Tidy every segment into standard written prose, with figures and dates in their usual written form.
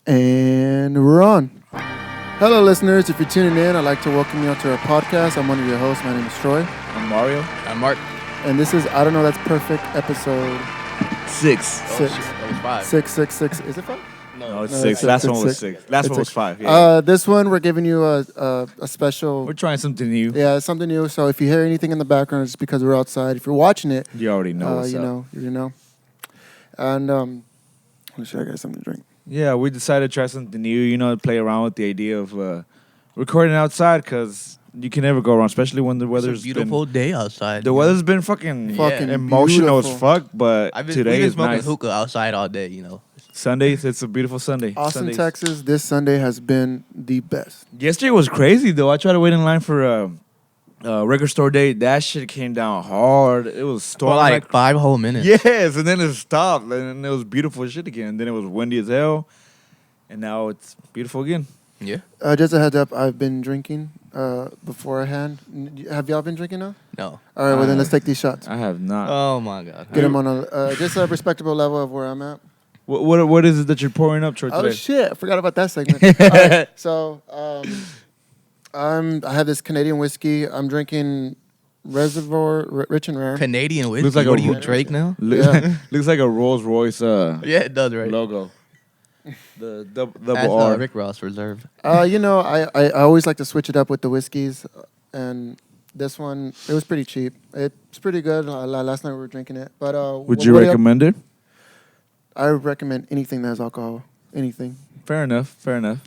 And we're on. Hello, listeners. If you're tuning in, I'd like to welcome you to our podcast. I'm one of your hosts. My name is Troy. I'm Mario. I'm Mark. And this is I Don't Know That's Perfect, episode 6. Oh, shit, that was 5. 666. Is it 5? No, it's No, 6. it's Last six. one was It's 6. Last it's one was six. 5. Yeah. This one, we're giving you a special... We're trying something new. Yeah, something new. So if you hear anything in the background, it's because we're outside. If you're watching it... You already know what's up. You know. And let me show you guys something to drink. Yeah, we decided to try something new, play around with the idea of recording outside because you can never go wrong, especially when the weather's It's a beautiful day outside. The weather's been fucking Fucking emotional beautiful. as fuck, but we've today been is smoking nice. hookah outside all day, Sundays, it's a beautiful Sunday. Austin, Sundays. Texas, this Sunday has been the best. Yesterday was crazy, though. I tried to wait in line for record store day. That shit came down hard. It was For storming like 5 whole minutes. Yes, and then it stopped, and it was beautiful as shit again. And then it was windy as hell, and now it's beautiful again. Yeah. Just a heads up, I've been drinking beforehand. Have y'all been drinking now? No. All right, well then let's take these shots. I have not. Oh my god. Get them on just a respectable level of where I'm at. What is it that you're pouring up, Troy, Oh today? shit, I forgot about that segment. All right, so I have this Canadian whiskey. I'm drinking Reservoir Rich and Rare. Canadian whiskey. Looks like What a are you, ro- Drake now? Yeah. Looks like a Rolls Royce Yeah, it does, right? logo. The double That's R. Rick Ross Reserve. I always like to switch it up with the whiskeys, and this one it was pretty cheap. It's pretty good. Last night we were drinking it, but Would you recommend it? I recommend anything that has alcohol. Anything. Fair enough.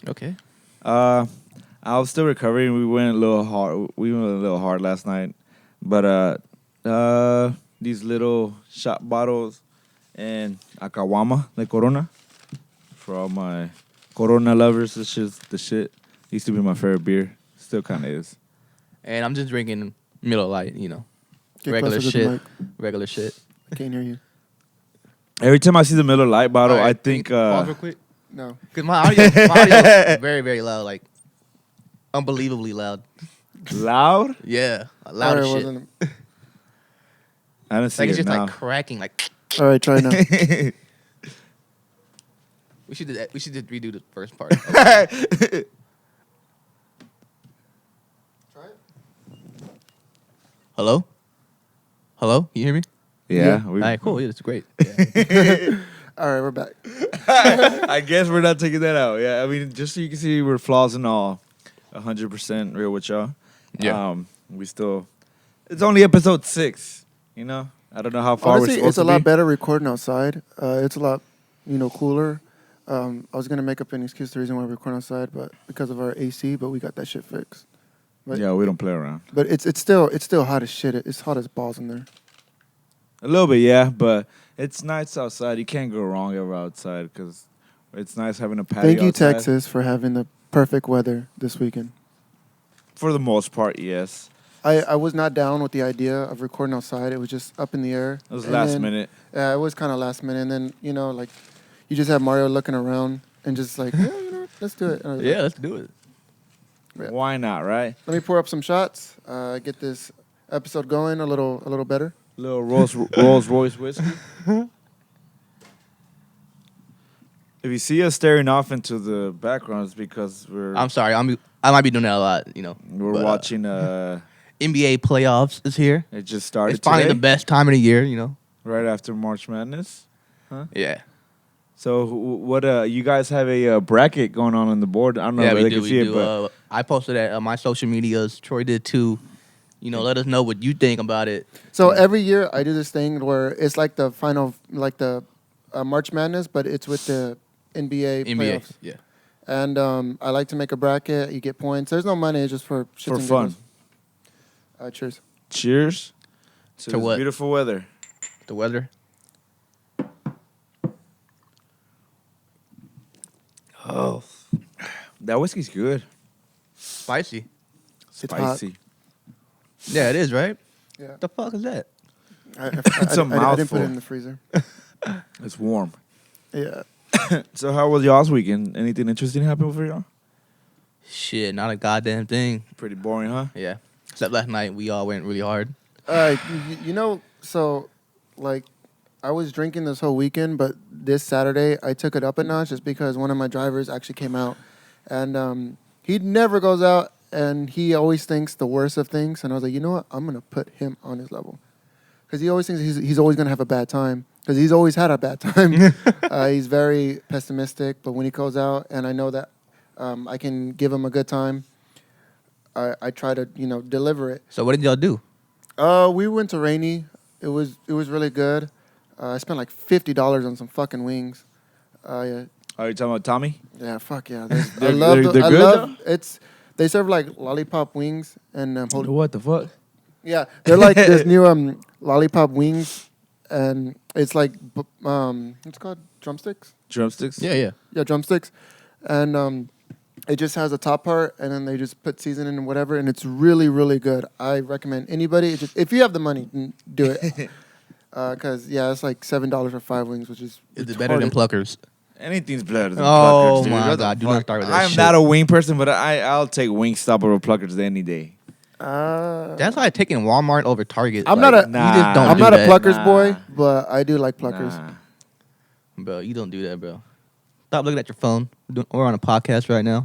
Okay. I was still recovering. We went a little hard last night, but these little shot bottles and a caguama de Corona for all my Corona lovers. This is the shit. Used to be my favorite beer. Still kind of is. And I'm just drinking Miller Lite, Get regular closer to the shit. mic. Regular shit. I can't hear you. Every time I see the Miller Lite bottle, All right, I think pause real quick. No. Because my audio is very, very loud. Like, unbelievably loud. loud. Yeah. Loud as shit. I don't see Like, it it's just now. like cracking. Like, All right, try now. we should just redo the first part. Try it. Hello? Hello? You hear me? Yeah. All right, cool. Yeah, that's great. All right, we're back. I guess we're not taking that out. Yeah, I mean, just so you can see we're flaws and all, 100% real with y'all. Yeah. We still, it's only episode 6. I don't know how far Honestly, we're supposed it's a to lot be. better recording outside. It's a lot, cooler. I was gonna make up an excuse the reason why we're recording outside, but because of our AC, but we got that shit fixed. But, Yeah, we don't play around. But it's still hot as shit. It's hot as balls in there. A little bit, yeah, but it's nice outside. You can't go wrong ever outside because it's nice having a patio. Thank you, outside. Texas, for having the perfect weather this weekend. For the most part, yes. I was not down with the idea of recording outside. It was just up in the air. It was And last then- minute. Yeah, it was kind of last minute. And then, you just have Mario looking around and just like, yeah, let's do it. And I was Yeah, like, let's do it. Yeah. Why not, right? let me pour up some shots. Get this episode going a little better. Little Rolls Royce whiskey. If you see us staring off into the background, it's because I'm sorry. I might be doing that a lot, we're but, watching. NBA playoffs is here. It just started It's finally today, the best time of the year, right after March Madness. Yeah. So what? You guys have a bracket going on the board. I don't know Yeah, if we they do. can We see do. it, but I posted that on my social medias. Troy did too. Let us know what you think about it. So every year I do this thing where it's like the final, like the March Madness, but it's with the NBA NBA. playoffs. Yeah. And I like to make a bracket. You get points. There's no money. It's just for shits for and fun. giggles. Cheers. Cheers to To this what? beautiful weather. The weather. Oh, that whiskey's good. Spicy. It's hot. Spicy. Yeah, it is, right? Yeah. The fuck is that? I It's a didn't put mouthful. it in the freezer. It's warm. Yeah. So how was y'all's weekend? Anything interesting happen for y'all? Shit, not a goddamn thing. Pretty boring, huh? Yeah. Except last night, we all went really hard. So like I was drinking this whole weekend, but this Saturday I took it up a notch just because one of my drivers actually came out, and he never goes out, and he always thinks the worst of things. And I was like, you know what? I'm gonna put him on his level, because he always thinks he's always gonna have a bad time, because he's always had a bad time. He's very pessimistic, but when he goes out, and I know that I can give him a good time, I try to deliver it. So what did y'all do? We went to Rainy. It was really good. I spent like $50 on some fucking wings. Yeah, Are you talking about Tommy? yeah, fuck yeah. They're good, I though? love it's. They serve like lollipop wings and What the fuck? yeah, they're like this new lollipop wings, and it's like what's it called, drumsticks. Drumsticks? Yeah. Yeah, drumsticks, and it just has a top part, and then they just put seasoning and whatever, and it's really really good. I recommend anybody if you have the money, do it. Because it's like $7 for 5 wings, which is Is it better than retarded. Pluckers? Anything's better than Oh Pluckers, dude. my What the God, do not fuck? start with that I'm shit. not a wing person, but I'll take Wingstop over Pluckers any day. That's why I taking Walmart over Target. I'm Like, not a- You just don't I'm do not that. a Pluckers Nah. boy, but I do like Pluckers. Nah. Bro, you don't do that, bro. Stop looking at your phone. We're on a podcast right now,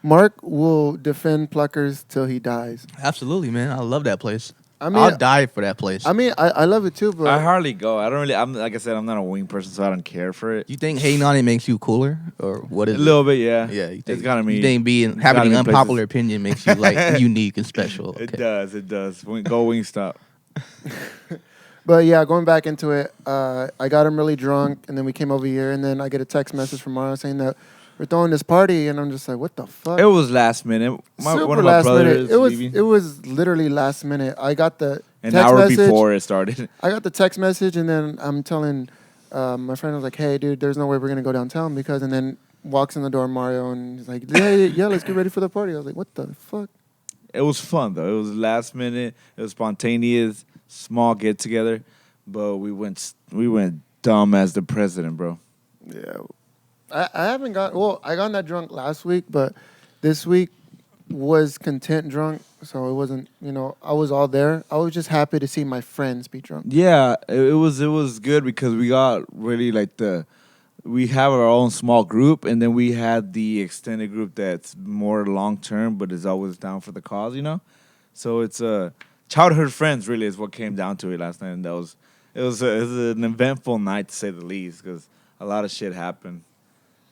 Mark will defend Pluckers till he dies. Absolutely, man. I love that place. I mean, I'll die for that place. I love it too, but I hardly go. I don't really. I'm like I said. I'm not a wing person, so I don't care for it. You think hating on it makes you cooler, or what A is little bit, yeah. it? Yeah, you think, It's gotta be. you think it's having gotta an be unpopular places- opinion makes you like unique and special. It Okay. does. It does. Go Wingstop. But yeah, going back into it, I got him really drunk, and then we came over here, and then I get a text message from Mario saying that we're throwing this party, and I'm just like, what the fuck? It was last minute. Super One of my last brothers minute. leaving. It was literally last minute. I got the An text hour message. before it started. I got the text message, and then I'm telling my friend, I was like, hey, dude, there's no way we're going to go downtown because, and then walks in the door Mario, and he's like, yeah, let's get ready for the party. I was like, what the fuck? It was fun though. It was last minute. It was spontaneous, small get together, but we went dumb as the president, bro. Yeah. I haven't I got that drunk last week, but this week was content drunk, so it wasn't, I was all there. I was just happy to see my friends be drunk. Yeah, it was good because we got really we have our own small group, and then we had the extended group that's more long term, but is always down for the cause, So it's childhood friends really is what came down to it last night, and it was an eventful night to say the least because a lot of shit happened,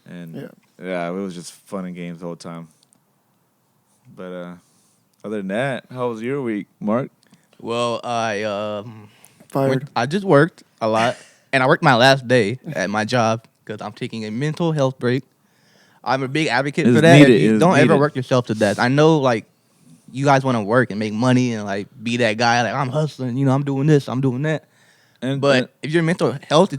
and yeah, it was just fun and games the whole time. But other than that, how was your week, Mark? Well, Fired. I just worked a lot, and I worked my last day at my job because I'm taking a mental health break. I'm a big advocate It's for that. needed. You It's don't ever needed. work yourself to death. I know, like, you guys want to work and make money and like be that guy. Like, I'm hustling. I'm doing this. I'm doing that. But if your mental health is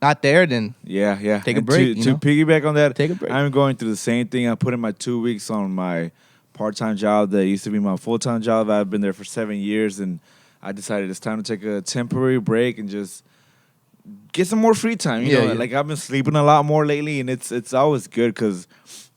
not there, then Yeah. Take a And break, To piggyback on that, Take a break. I'm going through the same thing. I put in my 2 weeks on my part-time job that used to be my full-time job. I've been there for 7 years, and I decided it's time to take a temporary break and just get some more free time. You know, Yeah. like I've been sleeping a lot more lately, and it's always good because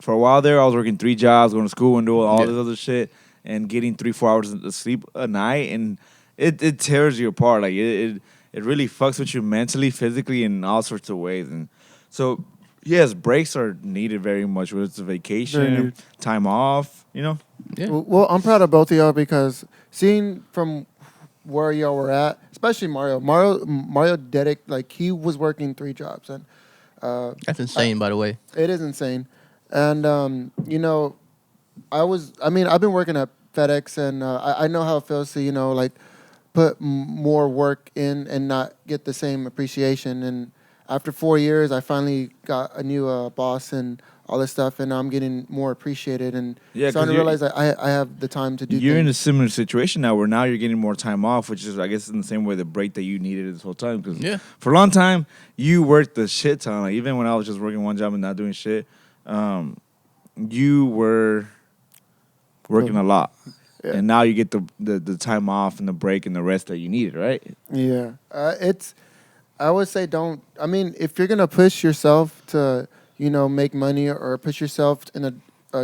for a while there I was working 3 jobs, going to school and doing all Yeah. this other shit, and getting 3-4 hours of sleep a night, and it tears you apart. Like it really fucks with you mentally, physically, in all sorts of ways. And so, yes, breaks are needed very much. Whether it's a Very vacation, needed. time off, yeah. Well, I'm proud of both of y'all because seeing from where y'all were at, especially Mario like he was working 3 jobs, and That's insane, by the way. it is insane. And I've been working at FedEx, and I know how it feels to like put more work in and not get the same appreciation. And after 4 years, I finally got a new boss and all this stuff, and I'm getting more appreciated and Yeah, 'cause starting to you're- realize that I have the time to do You're in a things. similar situation now where now you're getting more time off, which is, I guess, in the same way the break that you needed this whole time. Because Yeah. for a long time, you worked the shit ton. Like, even when I was just working one job and not doing shit, you were working a lot. Yeah. And now you get the time off and the break and the rest that you needed, right? Yeah, I would say don't. I mean, if you're gonna push yourself to, make money or push yourself in a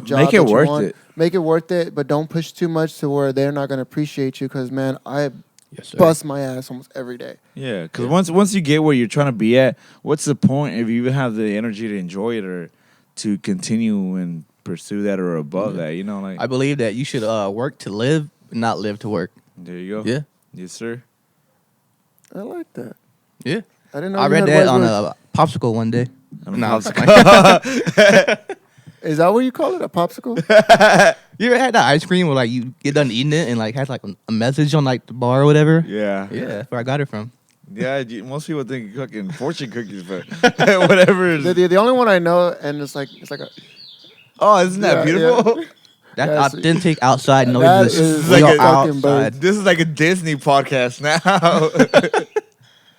job, Make it that you worth want, it. Make it worth it, but don't push too much to where they're not gonna appreciate you. Because man, I Yes, sir. bust my ass almost every day. Yeah, because once you get where you're trying to be at, what's the point if you even have the energy to enjoy it or to continue and pursue that or above that? You know, like I believe that you should work to live, not live to work. there you go. Yeah. Yes, sir. I like that. Yeah. I didn't know I you read had that wise on words. a popsicle one day. On a Nah, popsicle. Is that what you call it? A popsicle? You ever had that ice cream where like you get done eating it and like has like a message on like the bar or whatever? Yeah. Yeah, that's where I got it from. Yeah, most people think you're cooking fortune cookies, but whatever. The only one I know, and it's like a Oh, isn't that Yeah, beautiful? yeah. That's Yes. authentic outside That noises. is We like are a fucking bird. outside. This is like a Disney podcast now.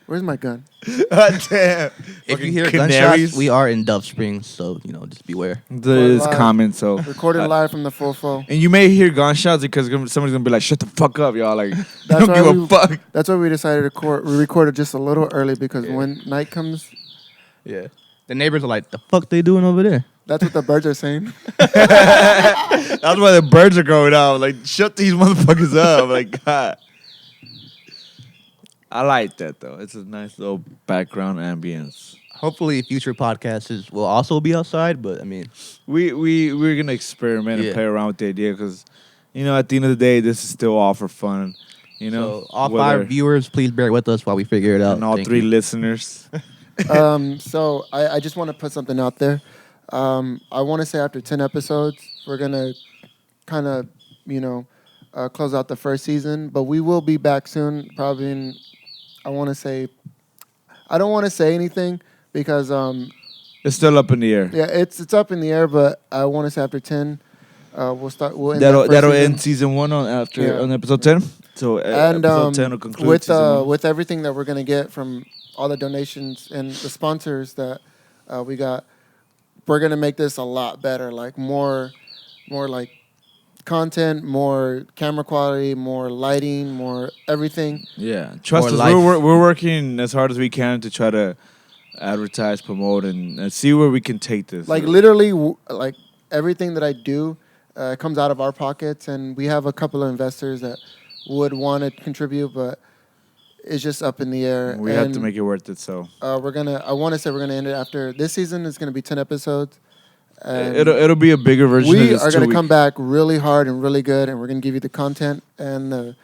Where's my gun? Damn. If Fucking you hear canaries. gunshots, we are in Dove Springs, so just beware. This Live. comment, so. Recorded live from the Fofo. And you may hear gunshots because somebody's gonna be like, "Shut the fuck up, y'all!" Like, That's don't why give a we- fuck. That's why we decided to record. We recorded just a little early because when night comes, Yeah. The neighbors are like, the fuck they doing over there? that's what the birds are saying. That's why the birds are going out. Like, shut these motherfuckers up. Like, God. I like that though. It's a nice little background ambience. Hopefully future podcasts will also be outside, but I mean, We're gonna experiment and Yeah. play around with the idea because, at the end of the day, this is still all for fun. so all whether- 5 viewers, please bear with us while we figure it out. and all Thank 3 you. listeners. So I just want to put something out there. I want to say after 10 episodes, we're gonna kind of, close out the first season, but we will be back soon. Probably in, I don't want to say anything because It's still up in the air. yeah, it's up in the air. But I want to say after 10, we'll end That'll that first season. end season 1 Yeah. on episode 10. So And episode 10 will conclude with season 1. with everything that we're gonna get from all the donations and the sponsors that we got, we're gonna make this a lot better. Like more like content, more camera quality, more lighting, more everything. Yeah, trust More us. life. We're working as hard as we can to try to advertise, promote, and see where we can take this. Like literally, like everything that I do comes out of our pockets, and we have a couple of investors that would want to contribute, but it's just up in the air. we have to make it worth it. So I want to say we're gonna end it after this season. Is gonna be 10 episodes. And it'll be a bigger version. of we this are going to 2-week. come back really hard and really good, and we're going to give you the content and the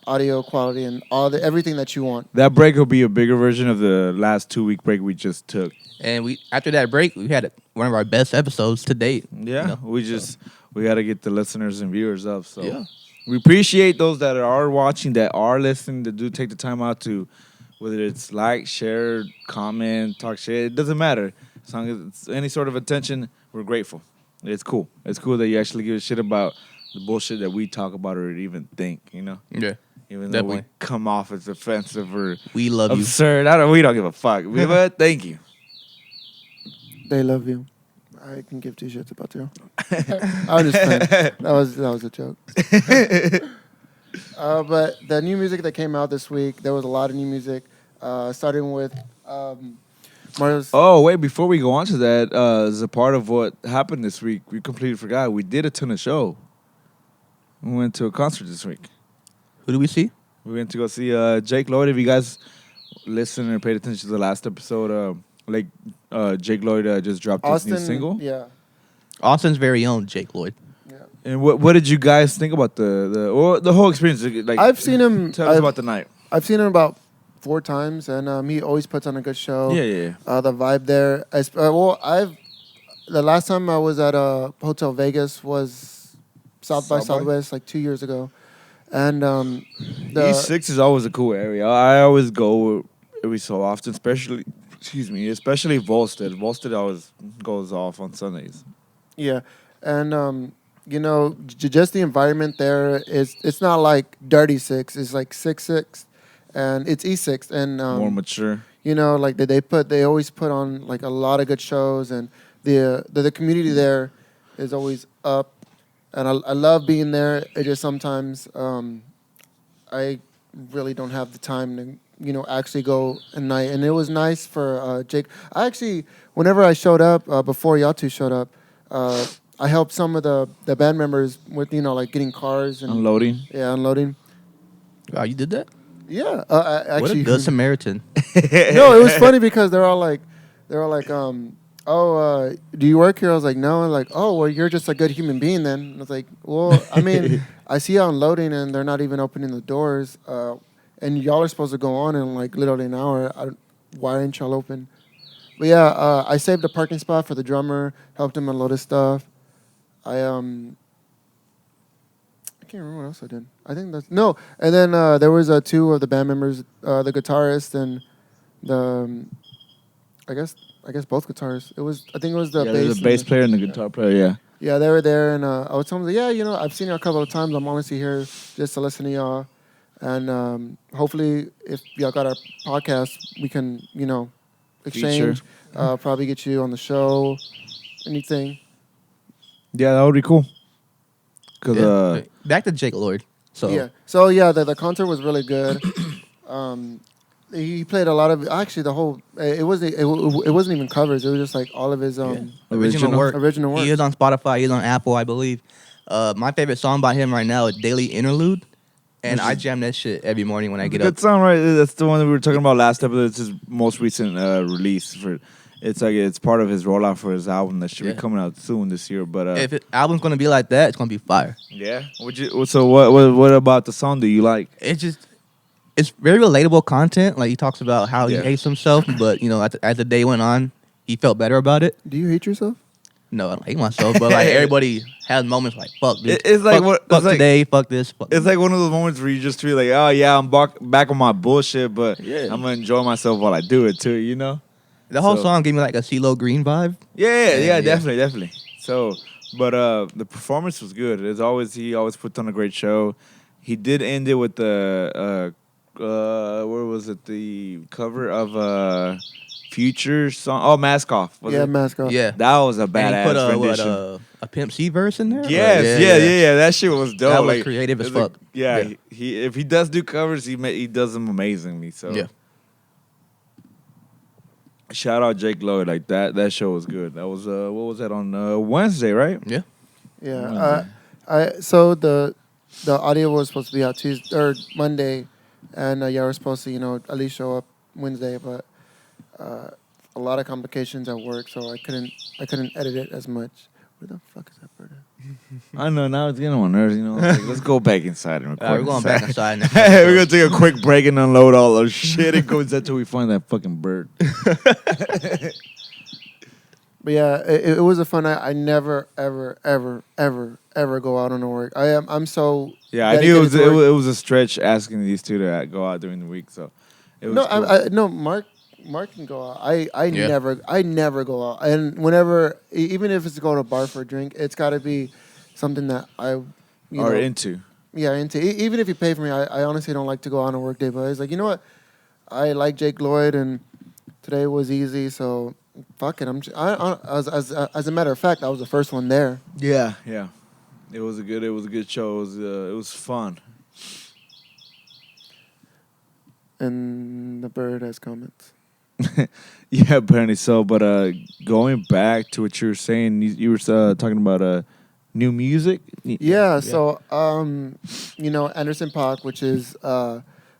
audio quality and everything that you want. That break will be a bigger version of the last 2-week break we just took. And after that break, we had one of our best episodes to date. Yeah, we got to get the listeners and viewers up. So Yeah. we appreciate those that are watching, that are listening, that do take the time out to, whether it's like, share, comment, talk shit. It doesn't matter. As long as it's any sort of attention, we're grateful. It's cool. It's cool that you actually give a shit about the bullshit that we talk about or even think. Yeah. Even though we Definitely. come off as offensive or We love you. absurd. We don't give a fuck. But thank you. They love you. I can give 2 shits about you. I was just playing. That was a joke. But the new music that came out this week, there was a lot of new music, starting with Mario's. Oh, wait, before we go on to that, as a part of what happened this week, we completely forgot. We did attend a show. We went to a concert this week. Who do we see? We went to go see Jake Lloyd. If you guys listened or paid attention to the last episode, Jake Lloyd just dropped his new single. Yeah. Austin's very own Jake Lloyd. Yeah. And what did you guys think about the whole experience? Like, I've seen him. Tell us about the night. I've seen him about 4 times, and he always puts on a good show. Yeah. The vibe there. The last time I was at Hotel Vegas was South by South by? Southwest like 2 years ago, and East 6 is always a cool area. I always go every so often, especially Volstead. Volstead always goes off on Sundays. yeah, and just the environment there is. It's not like Dirty 6. It's like 6-6, and it's E6, and More mature. like they always put on like a lot of good shows, and the community there is always up, and I love being there. It just sometimes I really don't have the time to actually go at night, and it was nice for Jake. I actually, whenever I showed up before y'all two showed up, I helped some of the band members with like getting cars and Unloading. yeah, unloading. Wow, you did that? Yeah, What actually, a good Samaritan. no, it was funny because they're all like, oh, do you work here? I was like, no. Like, oh, well, you're just a good human being then. And I was like, well, I mean, I see you unloading and they're not even opening the doors, and y'all are supposed to go on in like literally an hour. Why aren't y'all open? But yeah, I saved a parking spot for the drummer, helped him unload his stuff. I can't remember what else I did. I think that's no. And then there was two of the band members, the guitarist and the I guess both guitarists. I think it was the Yeah, bass. there's a bass player and the guitar player. Yeah. Yeah, they were there, and I was telling them, yeah, I've seen you a couple of times. I'm honestly here just to listen to y'all, and hopefully, if y'all got our podcast, we can exchange. Feature. Probably get you on the show. Anything. Yeah, that would be cool. Cause Yeah. Back to Jake Lloyd. So Yeah. So yeah, the concert was really good. He played a lot of actually the whole. It wasn't even covers. It was just like all of his original work. Original work. He is on Spotify. He is on Apple, I believe. My favorite song by him right now is Daily Interlude. And I jam that shit every morning when I get up. Good song, right? That's the one that we were talking about last episode. It's his most recent release. It's part of his rollout for his album that should be coming out soon this year. But if his album's gonna be like that, it's gonna be fire. Yeah. So what about the song do you like? It's very relatable content. Like he talks about how he hates himself, but as the day went on, he felt better about it. Do you hate yourself? No, I don't hate myself, but like everybody has moments like fuck this. It's like fuck today, fuck this. Fuck it's like one of those moments where you just feel like, oh yeah, I'm back on my bullshit, but I'm gonna enjoy myself while I do it too. The whole song gave me like a CeeLo Green vibe. Yeah, definitely. So, but the performance was good. He always puts on a great show. He did end it with the where was it? The cover of Future song. Oh, Mask Off. Mask Off. Yeah, that was a badass and he put rendition. a Pimp C verse in there. Yes, yeah. That shit was dope. That was creative as fuck. He if he does do covers, he does them amazingly. So yeah. Shout out Jake Lloyd. Like that show was good. That was what was that on Wednesday, right? Yeah. Yeah. So the audio was supposed to be out Tuesday or Monday, and we're supposed to at least show up Wednesday, but a lot of complications at work, so I couldn't edit it as much. Where the fuck is that bird at? I know, now it's getting on my nerves, let's go back inside and record. We're going back inside now. We're going to take a quick break and unload all our shit and go inside until we find that fucking bird. But yeah, it was a fun night. I never, ever, ever, ever, ever go out on the work. I'm so... Yeah, I knew it was a stretch asking these two to go out during the week, so it was cool. No, Mark can go out. I never go out. And whenever, even if it's to go to a bar for a drink, it's got to be something that into. Yeah, into. Even if you pay for me, I honestly don't like to go out on a work day. But I was like, you know what? I like Jake Lloyd, and today was easy, so fuck it. As a matter of fact, I was the first one there. Yeah. It was a good show. It was fun. And the bird has comments. Yeah, apparently so. But going back to what you were saying, you were talking about new music. Yeah. So Anderson .Paak, which is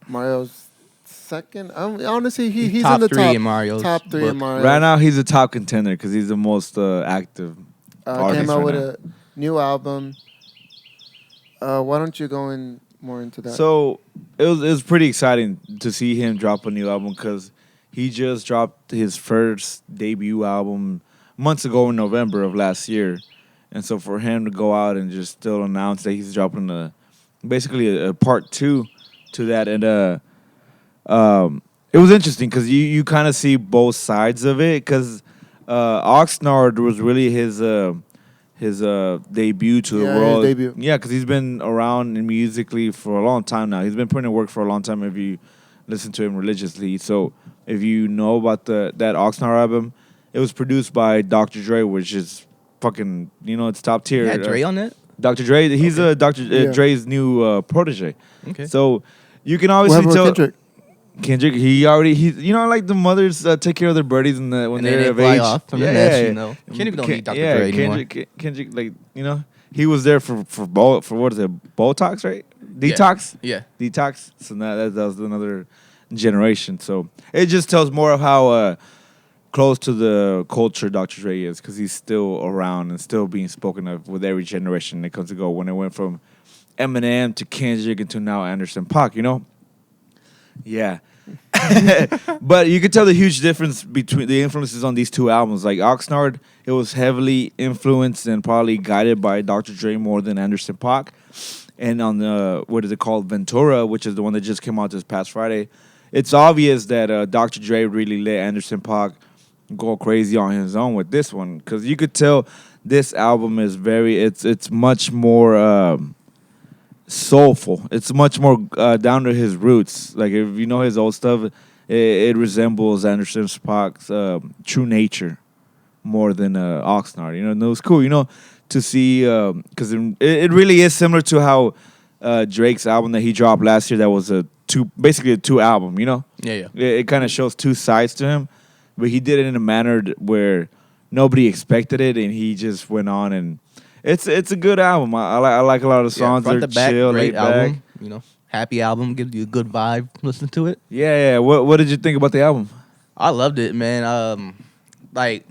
Mario's second. Honestly, he's in the top 3 in Mario. Right now, he's a top contender because he's the most active artist. Came out right with now. a new album. Why don't you go in more into that? So it was pretty exciting to see him drop a new album because he just dropped his first debut album months ago in November of last year. And so for him to go out and just still announce that he's dropping basically a part 2 to that. And it was interesting because you kind of see both sides of it because Oxnard was really his debut to the world. His debut. Yeah, because he's been around musically for a long time now. He's been putting in work for a long time if you listen to him religiously. So if you know about that Oxnard album, it was produced by Dr. Dre, which is fucking, it's top tier. Yeah, Dre on it? Dr. Dre, he's Dre's new protege. Okay. So you can obviously tell. Kendrick, like the mothers take care of their birdies when they're of fly age. off from the nest, Kendrick don't need Dr. Dre anymore. Kendrick, he was there for what is it, Botox, right? Detox. Yeah. Detox. So that was another generation. So it just tells more of how close to the culture Dr. Dre is, because he's still around and still being spoken of with every generation that comes to go. When it went from Eminem to Kendrick and to now Anderson .Paak, you know? Yeah. But you could tell the huge difference between the influences on these two albums. Like Oxnard, it was heavily influenced and probably guided by Dr. Dre more than Anderson .Paak. And on the, what is it called, Ventura, which is the one that just came out this past Friday, it's obvious that Dr. Dre really let Anderson .Paak go crazy on his own with this one, because you could tell this album is it's much more soulful. It's much more down to his roots. Like if you know his old stuff, it resembles Anderson .Paak's true nature more than Oxnard. You know, and it was cool. You know, to see because it really is similar to how Drake's album that he dropped last year. That was basically a two album. You know, Yeah. it kind of shows two sides to him, but he did it in a manner where nobody expected it, and he just went on, and it's a good album. I like a lot of the songs. Front They're to back, chill, great laid album. back. You know, happy album, gives you a good vibe. Listen to it. Yeah. What did you think about the album? I loved it, man. Like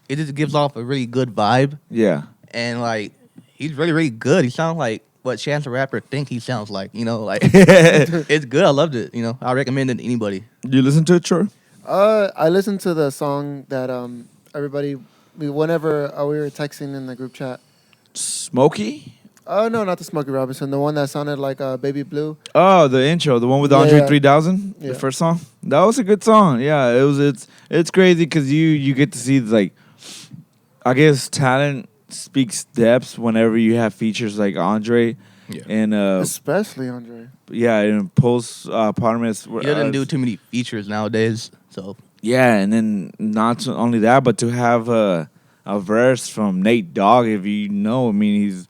it just gives off a really good vibe, Yeah. and like he's really, really good. He sounds like what Chance the Rapper think he sounds like. You know, like it's good. I loved it. You know, I recommend it to anybody. You listen to it, Troy? I listened to the song that everybody whenever we were texting in the group chat. Smokey? Oh no, not the Smokey Robinson. The one that sounded like Baby Blue. Oh, the intro, the one with Andre Yeah. 3000, Yeah. the first song. That was a good song. Yeah, it's crazy because you get to see like, I guess talent speaks depths whenever you have features like Andre. Yeah. And Especially Andre. yeah, and Post Parliament. He doesn't do too many features nowadays, so Yeah, and then not only that, but to have a verse from Nate Dogg, if you know, I mean, he's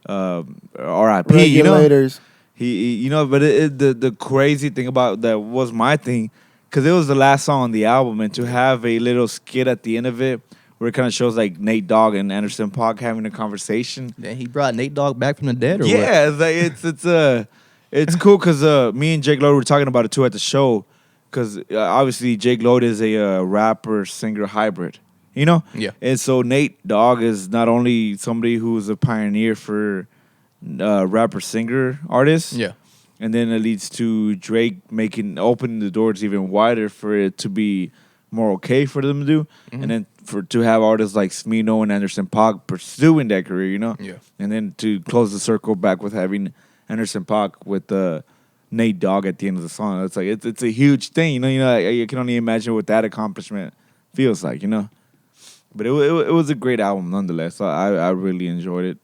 R.I.P. You know, Regulators. you know, but the crazy thing about that was my thing, because it was the last song on the album, and to have a little skit at the end of it where it kind of shows like Nate Dogg and Anderson .Paak having a conversation. then he brought Nate Dogg back from the dead, or what? Yeah, it's cool because me and Jake Lloyd were talking about it too at the show, because obviously Jake Lloyd is a rapper singer hybrid, you know. Yeah. And so Nate Dogg is not only somebody who is a pioneer for rapper singer artists, Yeah. and then it leads to Drake opening the doors even wider for it to be more okay for them to do, and then to have artists like Smino and Anderson .Paak pursuing that career, you know. Yeah. And then to close the circle back with having Anderson .Paak with Nate Dogg at the end of the song. It's like it's a huge thing, you know. You can only imagine what that accomplishment feels like, you know. But it was a great album nonetheless. I really enjoyed it.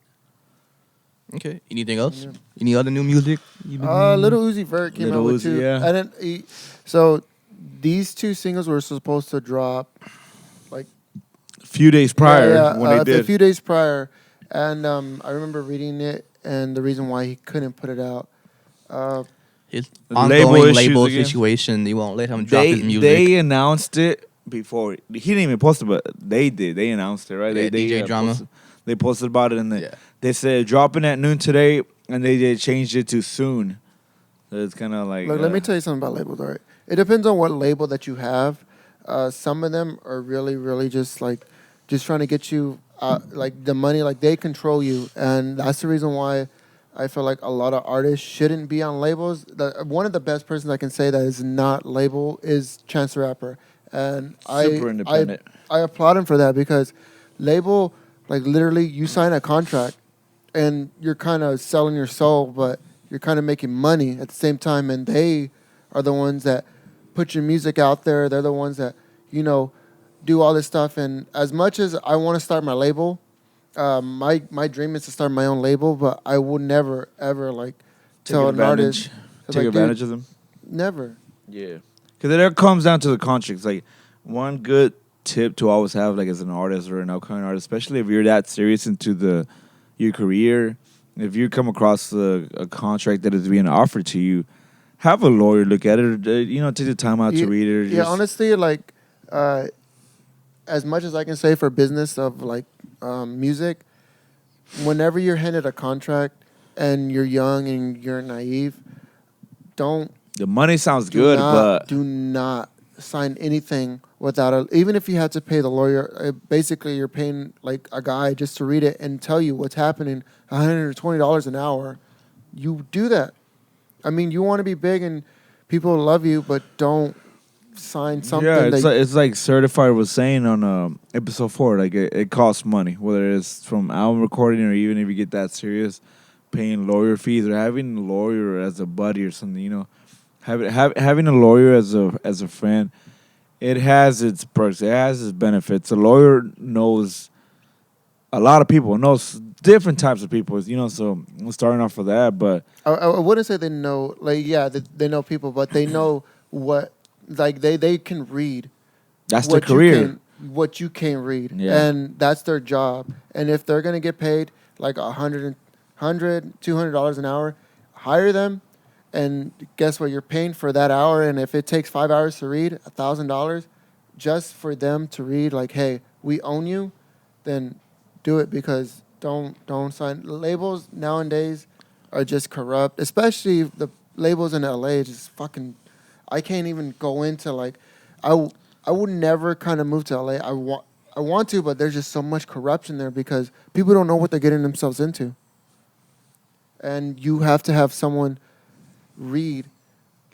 Okay. Anything else? Yeah. Any other new music? Little Uzi Vert came Lil out with Uzi, two. yeah. I didn't. So these two singles were supposed to drop like A few days prior when they did. a few days prior, and I remember reading it and the reason why he couldn't put it out. His Label ongoing issues label again. situation. They won't let him drop his music. They announced it before. He didn't even post it, but they did. They announced it, right? Yeah, they DJ Drama. They posted about it, and Yeah. they said dropping at noon today, and they changed it to soon. So it's kind of like. Look, let me tell you something about labels. All right, it depends on what label that you have. Some of them are really, really just trying to get you like the money. Like they control you, and that's the reason why I feel like a lot of artists shouldn't be on labels. One of the best persons I can say that is not label is Chance the Rapper, and Super independent. I applaud him for that because label, like literally, you sign a contract, and you're kind of selling your soul, but you're kind of making money at the same time, and they are the ones that put your music out there. They're the ones that, you know, do all this stuff. And as much as I want to start my label, my dream is to start my own label, but I will never, ever, like, tell an artist. Take advantage of them. Never. Yeah. Because it comes down to the contracts. Like, one good tip to always have, like, as an artist or an upcoming artist, especially if you're that serious into your career, if you come across a contract that is being offered to you, have a lawyer look at it. Or, you know, take the time out to read it. Or Yeah, just, honestly, like, as much as I can say for business of, like, music, whenever you're handed a contract, and you're young and you're naive, don't The money sounds do good, not, but do not sign anything without a. Even if you had to pay the lawyer, basically you're paying like a guy just to read it and tell you what's happening. $120 an hour, you do that. I mean, you want to be big and people love you, but don't sign something. yeah, that it's like Certified was saying on episode 4. Like it costs money, whether it's from album recording or even if you get that serious, paying lawyer fees or having a lawyer as a buddy or something. You know, having a lawyer as a friend, it has its perks. It has its benefits. A lawyer knows a lot of people, knows different types of people. You know, so we're starting off with that, but I wouldn't say they know. Like, yeah, they know people, but they know what. Like they can read. that's their what you career. what you can't read, Yeah. and that's their job. And if they're gonna get paid like $200 an hour, hire them. And guess what? You're paying for that hour. And if it takes 5 hours to read, $1,000 just for them to read, like, hey, we own you, then do it. Because don't sign labels nowadays are just corrupt. Especially the labels in LA, just fucking. I can't even go into like, I would never kind of move to LA. I want to, but there's just so much corruption there because people don't know what they're getting themselves into. And you have to have someone read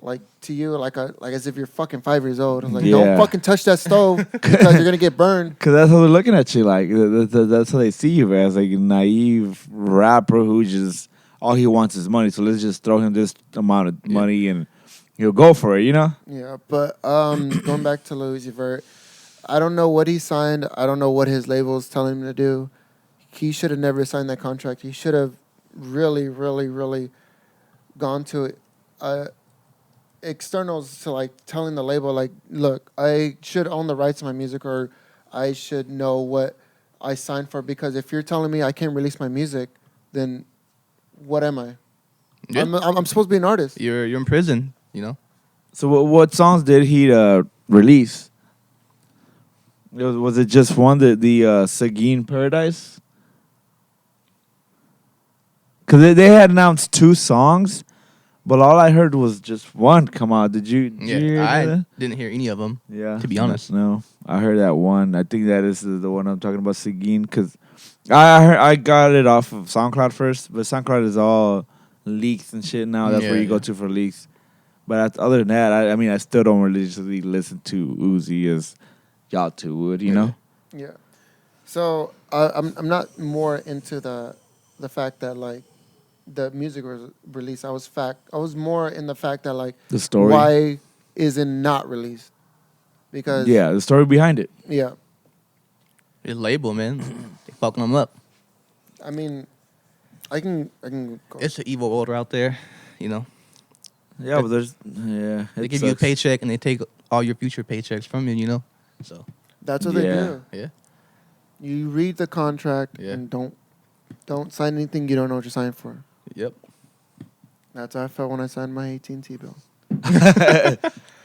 like to you like as if you're fucking 5 years old. I'm like, Yeah. don't fucking touch that stove because you're gonna get burned. Cause that's how they're looking at you. Like that's how they see you as like a naive rapper who just all he wants is money. So let's just throw him this amount of money and he'll go for it. You know? Yeah, but going back to Louis Vert, I don't know what he signed. I don't know what his label's telling him to do. He should have never signed that contract. He should have really, really, really gone to externals to like telling the label like, look, I should own the rights to my music, or I should know what I signed for. Because if you're telling me I can't release my music, then what am I? Yeah. I'm supposed to be an artist. You're in prison, you know. So what songs did he release? Was it just one, the Seguin Paradise? Because they had announced 2 songs, but all I heard was just one come out. Did you hear I that? didn't hear any of them. Yeah. To be honest. No. I heard that one. I think that is the one I'm talking about, Seguin, because I got it off of SoundCloud first, but SoundCloud is all leaks and shit now. That's where you go to for leaks. But other than that, I mean, I still don't religiously listen to Uzi as y'all two would, you know? Yeah. So I'm not more into the fact that like the music was released. I was more in the fact that like The story. why is it not released? Because the story behind it. yeah. His label, man, they fucking him up. I mean, I can go. It's an evil world out there, you know. Yeah, but They give you a paycheck and they take all your future paychecks from you, you know. So That's what they do. yeah, You read the contract Yeah. and don't sign anything you don't know what you're signing for. yep. That's how I felt when I signed my AT&T bill.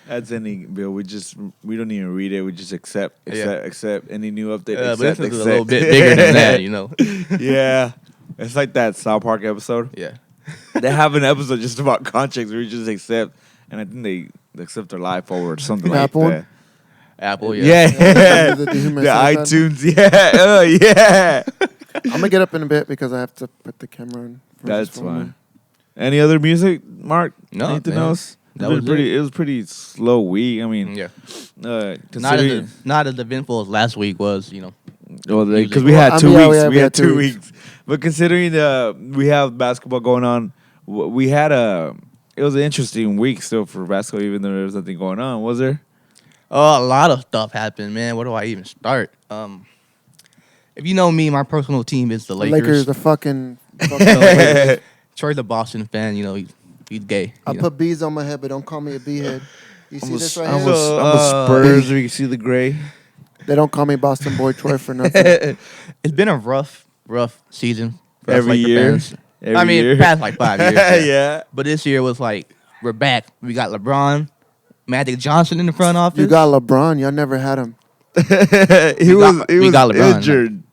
That's any bill. We don't even read it. We just accept any new update. But this accept. is a little bit bigger than that, you know. Yeah, it's like that South Park episode. Yeah. They have an episode just about contracts where you just accept, and I think they accept their life over or something like Apple? that. Apple, Yeah, The the dehumanization. iTunes. Yeah, I'm gonna get up in a bit because I have to put the camera on. for this That's phone. fine. Any other music, Mark? No, Anything man. else? That was It was pretty slow week. I mean, Yeah. considering Not as eventful as last week was, you know. because we had Well, 2 yeah, weeks. yeah, we had 2 weeks. But considering we have basketball going on, we had it was an interesting week still for basketball, even though there was nothing going on. Was there? A lot of stuff happened, man. Where do I even start? If you know me, my personal team is the Lakers. Lakers, the fucking. Troy's a Boston fan, you know. He's gay. I you know. put bees on my head, but don't call me a bee head. You see this right I'm here? a Spurs. We can see the gray. They don't call me Boston Boy Troy for nothing. It's been a rough season for us Every Laker year. fans. Every I mean, year. past like 5 years. Yeah. But this year was like, we're back. We got LeBron, Magic Johnson in the front office. You got LeBron. Y'all never had him. he We was got LeBron. injured.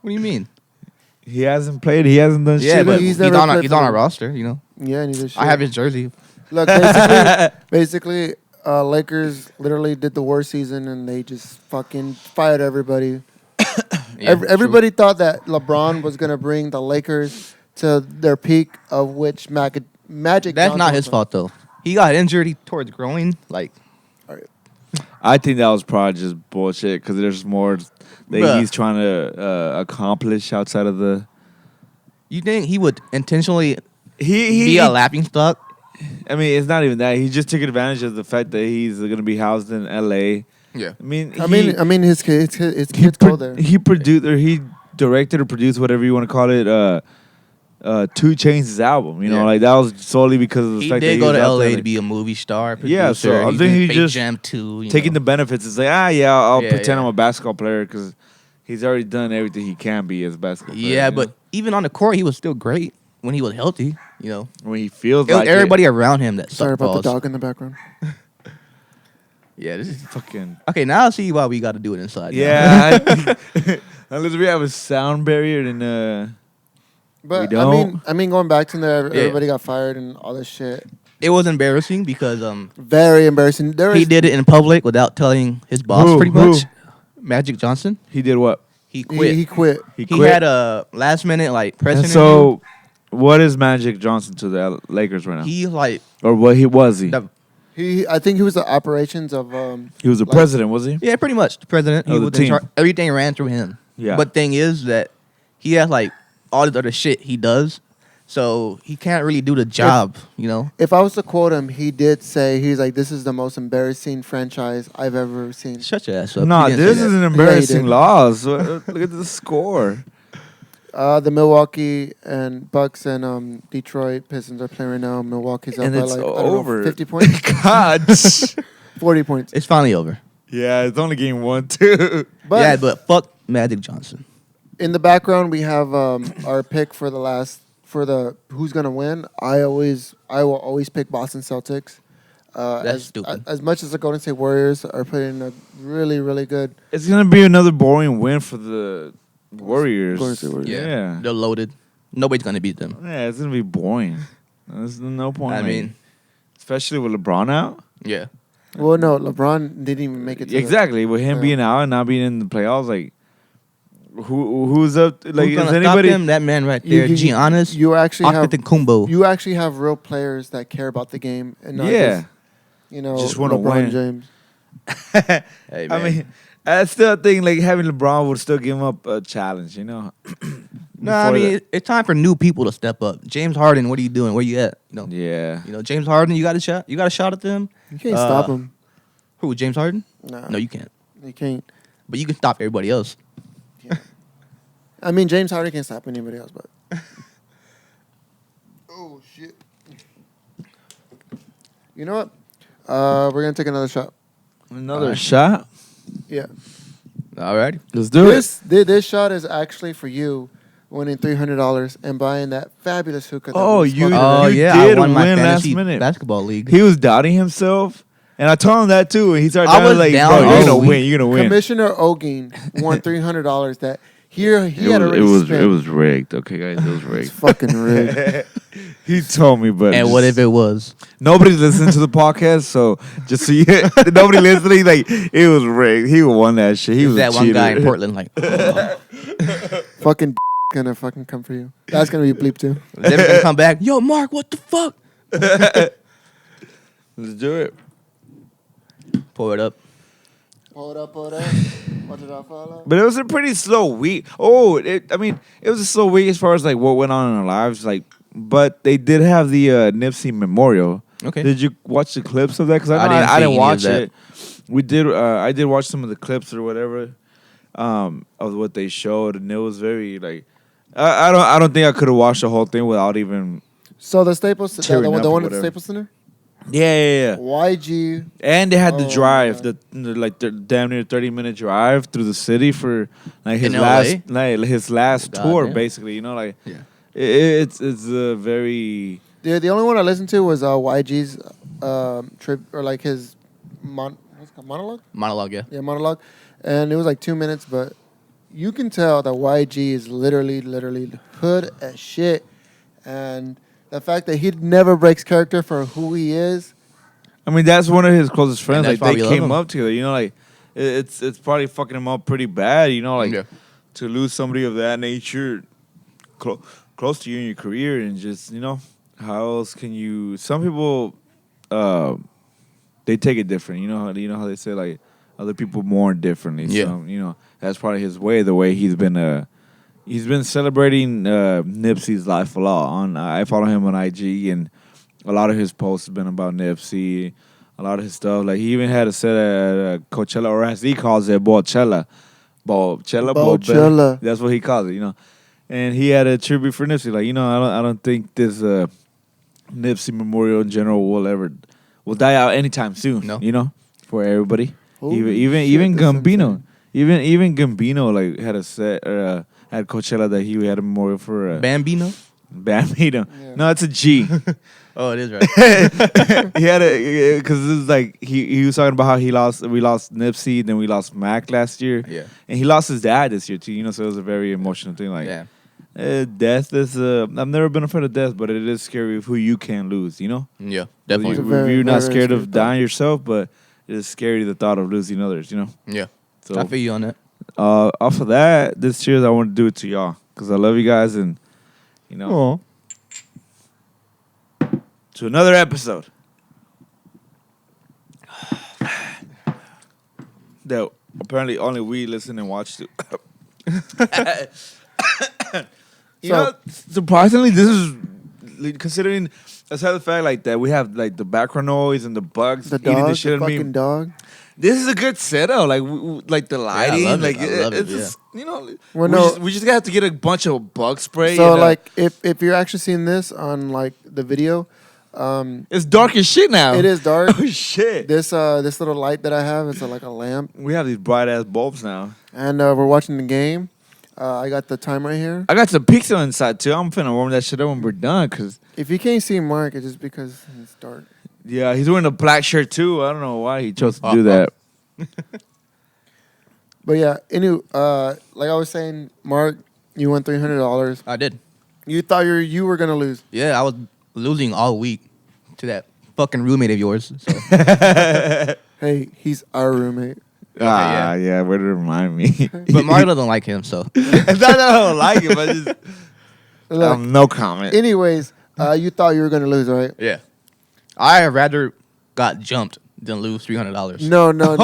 What do you mean? He hasn't played. He hasn't done Yeah, shit. but He's he's never on played he's for on our them. roster. You know, Yeah, neither shit. I have his jersey. Look, basically, Lakers literally did the worst season, and they just fucking fired everybody. Yeah, Everybody thought that LeBron was gonna bring the Lakers to their peak, of which Magic. That's Johnson not was his the- fault though. He got injured. He tore his groin. Like, I think that was probably just bullshit because there's more that Bruh. he's trying to accomplish outside of the. you think he would intentionally He be a laughing stock? I mean, it's not even that. He just took advantage of the fact that he's going to be housed in L.A. Yeah. I mean, I mean, his kids go there. He produced or he directed or produced whatever you want to call it. 2 Chainz' album, you know, Yeah. like that was solely because of the He fact did that go was to out LA there, to like, be a movie star. Producer. Yeah, so I He's think in he Space just Jam 2. You taking know. the benefits. It's like, I'll Yeah, pretend yeah. I'm a basketball player because he's already done everything he can be as a basketball player. Yeah, you but know? even on the court, he was still great when he was healthy. You know, when he feels it was like everybody around him that Sorry sucked about balls. the dog in the background. Yeah, this is fucking okay. Now I see why we got to do it inside. now. yeah. Unless we have a sound barrier, then But We don't. I mean, going back to there, Yeah. everybody got fired and all this shit. It was embarrassing because Very embarrassing. he did it in public without telling his boss. Who? Pretty much, Magic Johnson. he did what? He quit. He quit. He He quit. had a last minute like press And interview. so, what is Magic Johnson to the Lakers right now? He like Or what he was he? the, I think he was the operations of. He was the like- president, was he? yeah, pretty much the president. He Of the was in team. charge. Everything ran through him. Yeah. But thing is that he has like all this other shit he does, so he can't really do the job. You know. If I was to quote him, he did say he's like, "This is the most embarrassing franchise I've ever seen." Shut your ass up. No, He didn't this say is that. an embarrassing did. loss. Look at the score. The Milwaukee and Bucks and Detroit Pistons are playing right now. Milwaukee's up And by it's like I don't know, over. 50 points, God. 40 points. It's finally over. Yeah, it's only game 1 too. But yeah, but fuck Magic Johnson. in the background, we have our pick for the who's gonna win. I will always pick Boston Celtics. That's stupid. As much as the Golden State Warriors are putting a really, really good. It's gonna be another boring win for the Warriors. Golden State Warriors. Yeah. They're loaded. Nobody's gonna beat them. Yeah, it's gonna be boring. There's no point. I like, mean, especially with LeBron out. yeah. Well, no, LeBron didn't even make it. To Exactly, with him Yeah. being out and not being in the playoffs, like who's up? Like, Who's is gonna anybody? stop him? That man right there, Giannis You actually have Antetokounmpo. you actually have real players that care about the game and not Yeah. just, Just wanna LeBron win. James. Hey, I man. mean, I still think like having LeBron would still give him up a challenge, you know. no, I mean it's time for new people to step up. James Harden, what are you doing? Where you at? Yeah. You know, James Harden, you got a shot. You got a shot at them. You can't stop him. Who? James Harden? Nah, No, you can't. you can't. But you can stop everybody else. I mean, James Harden can't stop anybody else, but. Oh shit! You know what? We're gonna take another shot. Another shot. Yeah. Alrighty. Let's do it. This shot is actually for you, winning $300 and buying that fabulous hookah. that Oh, we you- smoked Oh today. yeah, did I won my win last fantasy minute. basketball league. He was doubting himself, and I told him that too. And he started I doubting was like, down "Bro, you're all gonna week. win. You're gonna win." Commissioner Ogeen won $300 that he had it already was spent. it was rigged. Okay, guys, it was It's rigged. fucking rigged. He told me, but and what if it was? nobody's listening to the podcast? So just so you, nobody listening, like it was rigged. He won that shit. He was That a one cheater. guy in Portland, like, Fucking gonna fucking come for you. That's gonna be bleep too. never gonna come back. Yo, Mark, what the fuck? Let's do it. Pour it up. Hold up. What did I follow? But it was a pretty slow week. Oh, it was a slow week as far as like what went on in our lives. Like, but they did have the Nipsey Memorial. Okay. Did you watch the clips of that? Because I I didn't see didn't any watch of that. it. We did. I did watch some of the clips or whatever of what they showed, and it was very like. I don't think I could have watched the whole thing without even. So the Staples, the Tearing one up or at the whatever. Staples Center, Yeah. YG. And they had the Oh, drive, my the damn near 30-minute drive through the city for like his In last LA? his last God tour, damn. basically. You know, like Yeah. it's a very The only one I listened to was YG's trip or like his what's it called, monologue. Monologue, yeah. Yeah, monologue, and it was like 2 minutes, but you can tell that YG is literally hood as shit, and the fact that he never breaks character for who he is. I mean, that's one of his closest friends. that's Like why they we love came him. up together. You know, like it's probably fucking him up pretty bad. You know, like Yeah. to lose somebody of that nature close to you in your career, and just how else can you? Some people, they take it different. You know how they say like other people mourn differently. Yeah. So, that's probably his way. The way he's been celebrating Nipsey's life a lot. I follow him on IG, and a lot of his posts have been about Nipsey. A lot of his stuff, like he even had a set at Coachella, or as he calls it, Bochella. Bochella. That's what he calls it. And he had a tribute for Nipsey. Like, I don't think this Nipsey memorial in general will die out anytime soon. No. For everybody. Holy Even shit, that's Gambino. insane. Even Gambino like had a set at Coachella that he had a memorial for Bambino. Bambino. Yeah. No, it's a G. Oh, it is right. He had because this is like he was talking about how we lost Nipsey, then we lost Mac last year, Yeah. and he lost his dad this year too. So it was a very emotional thing. Like, Yeah. Death is. I've never been afraid of death, but it is scary of who you can lose. Yeah. It's Definitely. a very, You're not very scared scary of dying yourself, but it is scary the thought of losing others. Yeah. So I feel you on that. off of that, this cheers I want to do it to y'all because I love you guys and to another episode that apparently only we listen and watch to. Surprisingly, this is considering aside the fact like that we have like the background noise and the bugs The eating dog, the shit the out of me. fucking dog. This is a good setup, like the lighting, love it. like I love it, it's just, Well, no. we just have to get a bunch of bug spray. So and, like, if you're actually seeing this on like the video, it's dark as shit now. it is dark. Oh shit! This little light that I have, it's like a lamp, We have these bright ass bulbs now. and we're watching the game. I got the time right here. I got some pixel inside too. I'm finna warm that shit up when we're done, cause If you can't see Mark, it's just because it's dark. yeah, he's wearing a black shirt too. I don't know why he chose to do Oh. that. But yeah, anyway, like I was saying, Mark, you won $300. I did. You thought you were gonna lose. Yeah, I was losing all week to that fucking roommate of yours. So. Hey, he's our roommate. Yeah, way to remind me. But Mario doesn't like him, so. It's not that I don't like it, but just Look, no comment. anyways, you thought you were gonna lose, right? Yeah. I rather got jumped than lose $300. No. We're not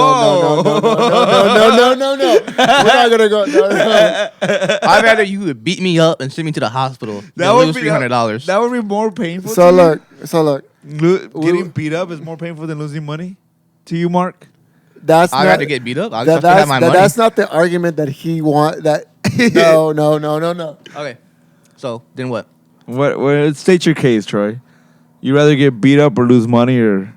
gonna go. No. I'd rather you would beat me up and send me to the hospital than lose $300. That would be more painful. So to look, you? Getting beat up is more painful than losing money. To you, Mark? that's I'd not. rather get beat up. I'll that- still have my money. that's not the argument that he want. That no. Okay. So, then what? What? State your case, Troy. You rather get beat up or lose money, or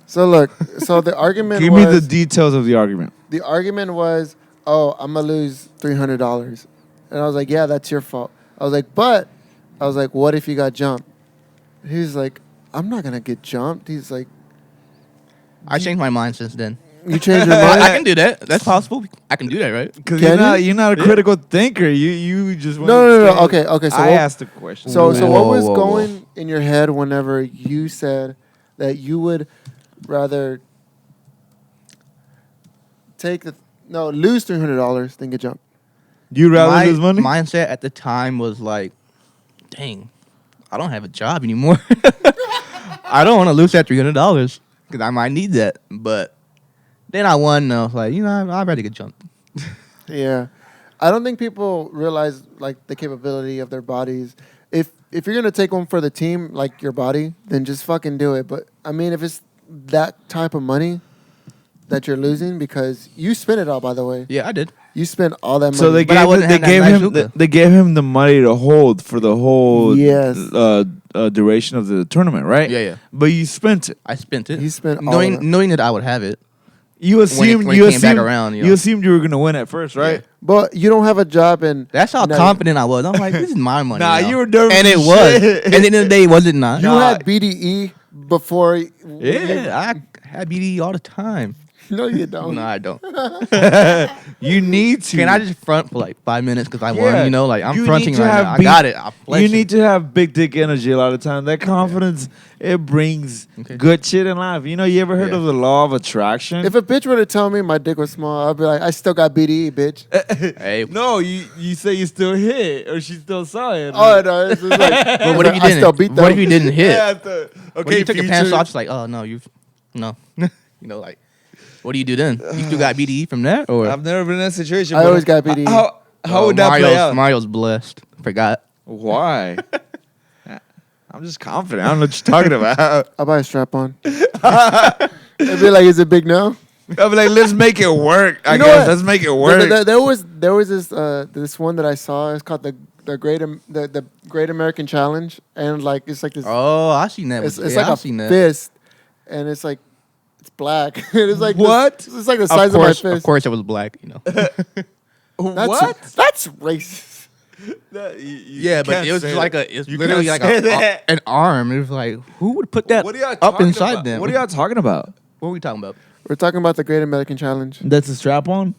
So look, the argument give was me the details of the argument. the argument was, oh, I'm gonna lose $300, and I was like, yeah, that's your fault. I was like, what if you got jumped? He's like, I'm not gonna get jumped. He's like, I changed my mind since then. you changed your I mind. can do that. That's possible. I can do that, right? Because Can you're not a critical thinker. You just No. Okay. So I what, asked the question. so what was Whoa. going in your head whenever you said that you would rather lose $300 than get jumped? You rather My lose money? mindset at the time was like, dang, I don't have a job anymore. I don't want to lose that $300 because I might need that. But then I won, and I was like, I'd rather get jumped. Yeah, I don't think people realize like the capability of their bodies. If you're gonna take one for the team, like your body, then just fucking do it. But I mean, if it's that type of money that you're losing, because you spent it all, by the way, Yeah, I did. you spent all that money. So they But I wouldn't have that nice hookah. they gave him the money to hold for the whole Yes. duration of the tournament, right? Yeah. But you spent it. I spent it. He spent all of it. knowing that I would have it. You assumed when it you came back assumed around, you assumed you were gonna win at first, right? Yeah. But you don't have a job, and That's how No. confident I was. I'm like, this is my money. Nah, now. you were nervous and it as was. shit. And at the end of the day, was it not? you Nah. had BDE before. Yeah, I had BD all the time. No, you don't. No, I don't. You need to. Can I just front for like 5 minutes because I Yeah. won? You know, like I'm You fronting need to right have now. I big- got it. I'm You flexing. need to have big dick energy a lot of time. That confidence, it brings Okay. good shit in life. You know, you ever heard Yeah. of the law of attraction? If a bitch were to tell me my dick was small, I'd be like, I still got BDE, bitch. Hey, No, you say you still hit or she still saw it. Oh no, it's just like. but what if you I still beat didn't? them. What if you didn't hit? Yeah, What okay, if you took your pants future. off? It's like, oh no, no. You know, like, what do you do then? You still got BDE from that, or I've never been in that situation. I but always got BDE. How would that play out? Mario's blessed. Forgot. Why? I'm just confident. I don't know what you're talking about. I'll buy a strap on. It'd be like, is it big now? I'll be like, let's make it work. I You know guess what? let's make it work. There was this one that I saw. It's called the Great American Challenge, and like it's like this. Oh, I seen that. it's yeah, like I a seen that. fist, and it's like it's black. It's like What? It's like the size of my fist. Of course, it was black. You know. That's racist. Yeah, but it was just like it's You literally can't like say that. an arm. It was like, who would put that What are y'all up talking inside about? them? What are y'all talking about? What are we talking about? We're talking about the Great American Challenge. That's a strap on?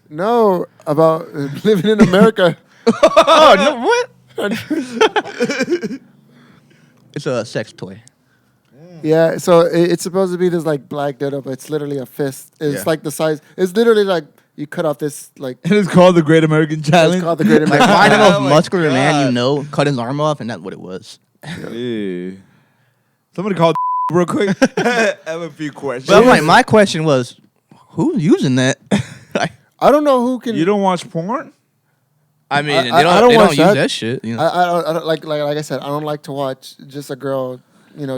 No, about living in America. Oh no! What? It's a sex toy. Yeah, so it's supposed to be this like black dildo, but it's literally a fist. It's Yeah. like the size. It's literally like you cut off this like. And it's called the Great American Challenge. It's called the Great Like American. find the Challenge. most Oh my muscular man God. you know, cut his arm off, and that's what it was. Yeah. Somebody call real quick. I have a few questions. But I'm like, my question was, who's using that? Like, I don't know who can. You don't watch porn? I mean, I they don't don't watch use that. that shit. You know? I don't like I said. I don't like to watch just a girl,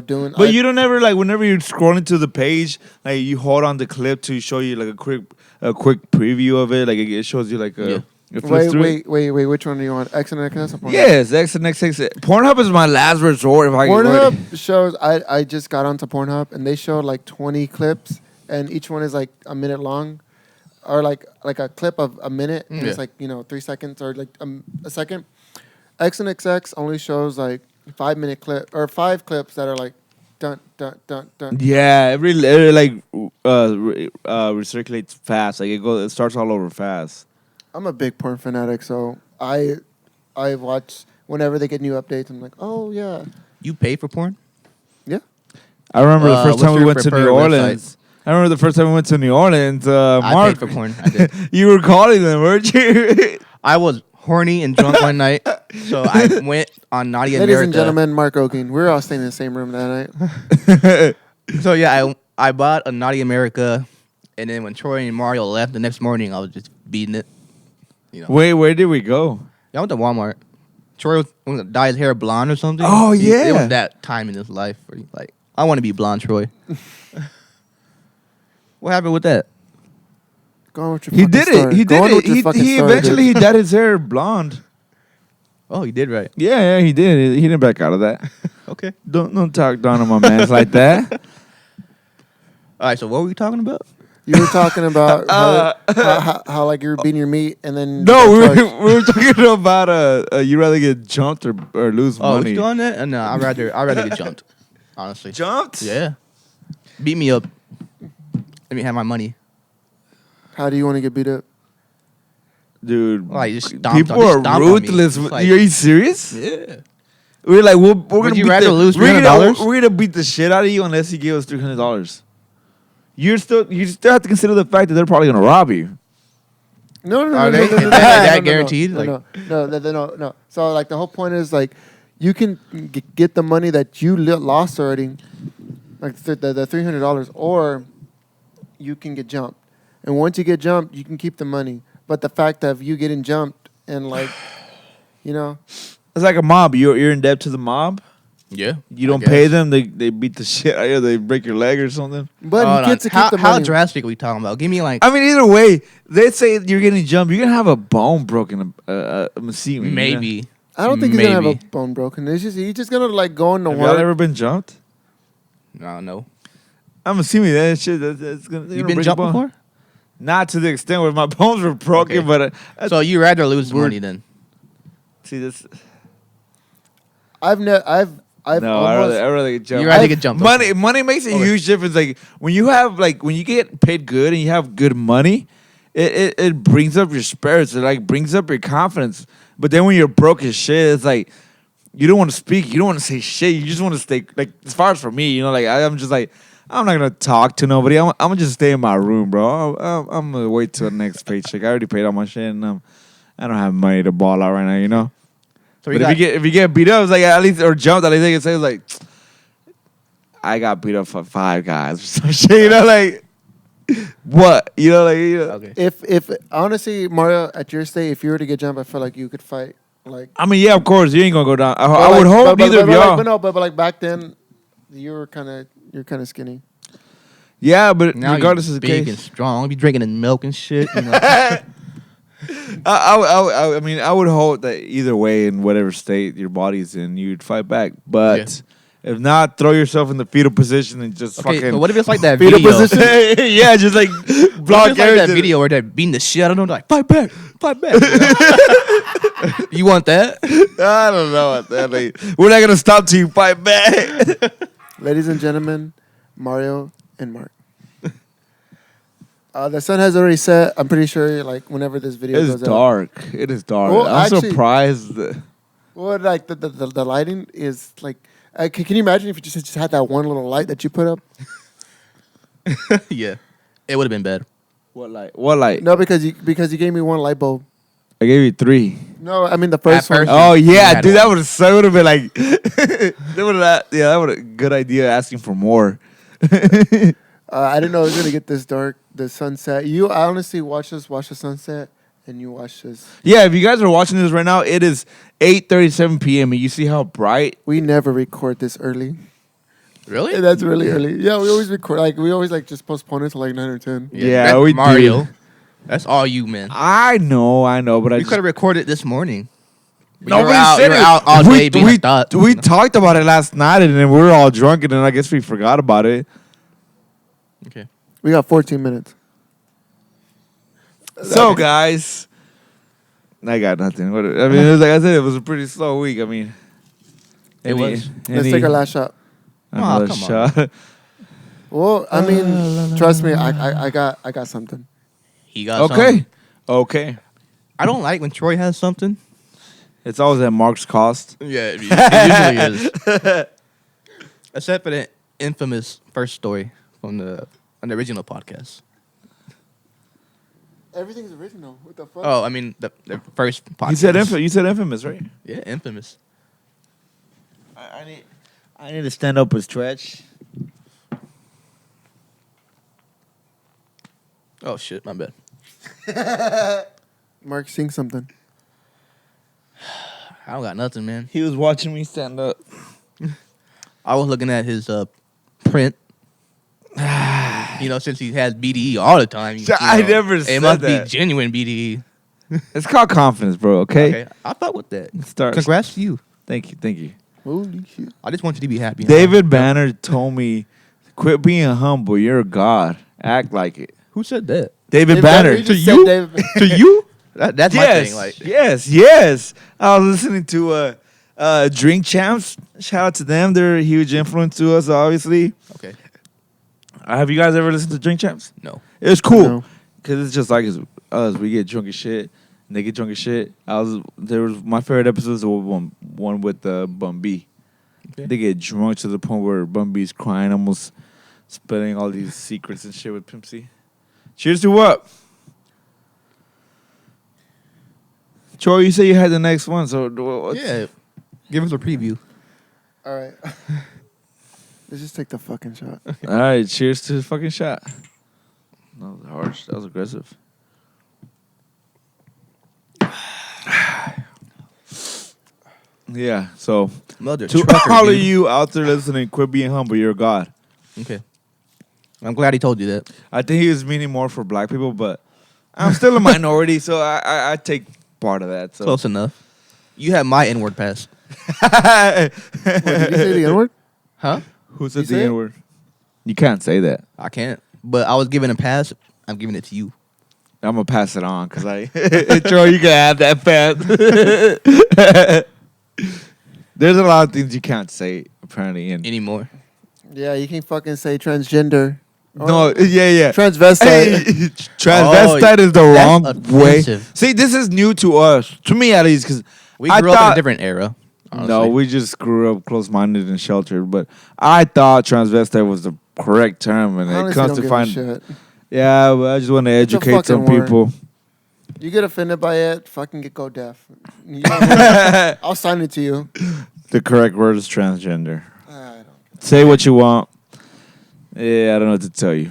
doing. But you don't ever like whenever you're scrolling to the page, like you hold on the clip to show you like a quick preview of it. Like it shows you like Yeah. it flips through it. Wait. Which one do you want? X and X or Pornhub? Yes, X and X. Pornhub is my last resort. If I Pornhub shows. I just got onto Pornhub and they showed like 20 clips and each one is like a minute long, or like a clip of a minute and it's Yeah. like 3 seconds or like a second. X and XX only shows like 5 minute clip or 5 clips that are like dun dun dun dun. Yeah, it really like recirculates fast. Like it starts all over fast. I'm a big porn fanatic, so I watch whenever they get new updates. I'm like, oh yeah, You pay for porn? yeah. I remember the first What's time we your went to New preferred Orleans. I remember the first time we went to New Orleans. I Mark, paid for porn. I did. you were calling them, weren't you? I was horny and drunk one night, so I went on Naughty Ladies America. and gentlemen, Mark Oking. We're all staying in the same room that night. So yeah, I bought a Naughty America, and then when Troy and Mario left the next morning, I was just beating it. You know, Wait, where did we go? I went to Walmart. Troy was gonna dye his hair blonde or something. Oh, It yeah. was that time in his life where he's like, I want to be blonde, Troy. What happened with that? Go on with your He fucking did it. story. He Go did on it. with your fucking He story, eventually dude. he dyed his hair blonde. Oh, he did right. Yeah, he did. He didn't back out of that. Okay. Don't talk down on my man like that. All right. So what were we talking about? You were talking about how like you were beating your meat and then No, you we got charged. were talking about you rather get jumped or lose Oh, we money. still on that? No, I'd rather get jumped. Honestly. Jumped? Yeah. Beat me up. Let me have my money. How do you want to get beat up? Dude, Like, just stomped people on- are just stomped on me. ruthless. Just like- Are you serious? Yeah. We're like, we're gonna Would you beat rather the, lose we're gonna- $300? We're gonna beat the shit out of you unless you give us $300. You still have to consider the fact that they're probably gonna rob you. No. Are they? No, Is that guaranteed? No. So like the whole point is like you can get the money that you lost already, like the $300, or you can get jumped. And once you get jumped, you can keep the money. But the fact of you getting jumped and like, It's like a mob. You're in debt to the mob. Yeah. You don't pay them. They beat the shit out of you. They break your leg or something. but Hold you get to on. keep the How money. drastic are we talking about? Give me like I mean, either way, they say you're getting jumped. You're gonna have a bone broken. I'm assuming. maybe. I don't think he's gonna have a Maybe. bone broken. He's just gonna like go into Have y'all work. ever been jumped? No. I'm assuming that shit. That's gonna. You been jumped before? Not to the extent where my bones were broken, Okay. but So you rather lose We're- money then? see this. I've I've No, almost. I rather get jumped. You rather get jumped. Money makes a Okay. huge difference. Like when you have when you get paid good and you have good money, it brings up your spirits. It like brings up your confidence. But then when you're broke as shit, it's like you don't want to speak. You don't want to say shit. You just want to stay. Like as far as for me, you know, like I'm just like I'm not gonna talk to nobody. I'm gonna just stay in my room, bro. I'm gonna wait till the next paycheck. I already paid all my shit, and I don't have money to ball out right now, you know. So But if you get beat up, it's like at least or jumped, at least they can say like, I got beat up for 5 guys or some shit, you know, like what, you know, like okay. If honestly, Mario, at your state, if you were to get jumped, I feel like you could fight. Like I mean, yeah, of course, you ain't gonna go down. I but would like- hope but neither of y'all. but like back then, you're kind of skinny. Yeah, but Now regardless you're of the big case, and strong. Don't be drinking milk and shit. You know? I mean, I would hope that either way, in whatever state your body's in, you'd fight back. But if not, throw yourself in the fetal position and just Okay, fucking. so what if it's like that Fetal video? position? Yeah, just like What if block it's like that everything. video where they're beating the shit out of them, like fight back, fight back. You want that? I don't know about that. Like, we're not gonna stop till you fight back. Ladies and gentlemen, Mario and Mark. The sun has already set. I'm pretty sure, like, whenever this video It's goes dark. It is dark. Well, I'm actually- surprised. That out. Well, like, the lighting is, like... can you imagine if you just had that one little light that you put up? Yeah, it would have been bad. what light? What light? No, because you gave me one light bulb. I gave you 3. No, I mean the first At one. first- Oh yeah, had dude, that one. would have been like. That would a good idea asking for more. I didn't know it was gonna get this dark. The sunset. I honestly watch the sunset, and you watch this. Yeah, if you guys are watching this right now, it is 8:37 p.m. and you see how bright. We never record this early. Really? That's really early. Yeah, we always record. Like we always just postpone it to like 9 or 10. Yeah, that's we Mario. do. That's all you, man. I know, but I You just could have recorded this morning. But nobody you were out, said you were it. out all day being a thought. We talked about it last night and then we were all drunk and then I guess we forgot about it. Okay. We got 14 minutes. So guys, I got nothing. What, I mean, it was, like I said, it was a pretty slow week. I mean, It was. Let's take our last shot. another come on. shot. Well, I mean, trust me, I got something. He got Okay, something. okay. I don't like when Troy has something. It's always at Mark's cost. Yeah, it usually is. Except for the infamous first story from the original podcast. Everything's original. What the fuck? Oh, I mean the first podcast. You said infamous, right? Yeah, infamous. I need to stand up and stretch. Oh shit, my bad. Mark, sing something. I don't got nothing, man. He was watching me stand up. I was looking at his print. You know, since he has BDE all the time. I know, never it said must that. be genuine BDE. It's called confidence, bro. Okay. I thought with that. Start. Congrats to you. Thank you. Holy shit. I just want you to be happy. David Banner told me, "Quit being humble. You're a god. Act like it." Who said that? David Banner. You just To said you? David- To you? That's my Yes, thing. Like, yes. I was listening to Drink Champs. Shout out to them. They're a huge influence to us, obviously. okay, Have you guys ever listened to Drink Champs? no. It was cool No. because it's just like us. We get drunk as shit. And they get drunk as shit. There was my favorite episodes was one with Bun B. Okay. They get drunk to the point where Bun B's crying, almost spilling all these secrets and shit with Pimp C. Cheers to what? Troy, you said you had the next one, so what's Yeah, give us a preview. All right. Let's just take the fucking shot. All right, cheers to the fucking shot. That was harsh. That was aggressive. Yeah, so Mother to trucker, all of dude. you out there listening, quit being humble. You're a god. Okay. I'm glad he told you that. I think he was meaning more for black people, but I'm still a minority, so I take part of that. So Close enough. You have my N-word pass. Wait, did you say the N-word? Huh? Who said You the say it? N-word? You can't say that. I can't. But I was given a pass. I'm giving it to you. I'm gonna pass it on because Troy, you can have that pass. There's a lot of things you can't say apparently. And anymore. Yeah, you can fucking say transgender. no, yeah. Transvestite. Transvestite is the that's wrong way. offensive. See, this is new to us, to me at least, because We grew up in a different era. Honestly. No, we just grew up close-minded and sheltered. But I thought transvestite was the correct term, and it Honestly, comes don't to give a find. shit. Yeah, but I just want to It's a educate some fucking word. people. You get offended by it, fucking go deaf. You know, I'll sign it to you. The correct word is transgender. I don't. Say what you want. Yeah, I don't know what to tell you.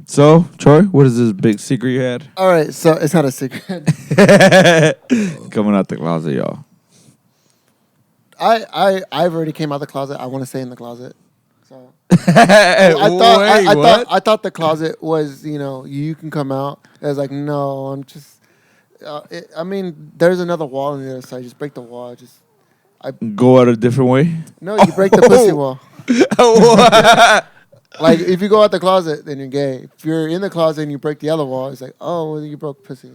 So, Troy, what is this big secret you had? All right, so it's not a secret. Coming out the closet, y'all. I've already came out of the closet. I want to stay in the closet. So I thought the closet was, you can come out. I was like, no, I'm just. I mean, there's another wall on the other side. Just break the wall. Go out a different way. No, you break the pussy wall. Like if you go out the closet, then you're gay. If you're in the closet and you break the other wall, it's like, oh, well, you broke pussy.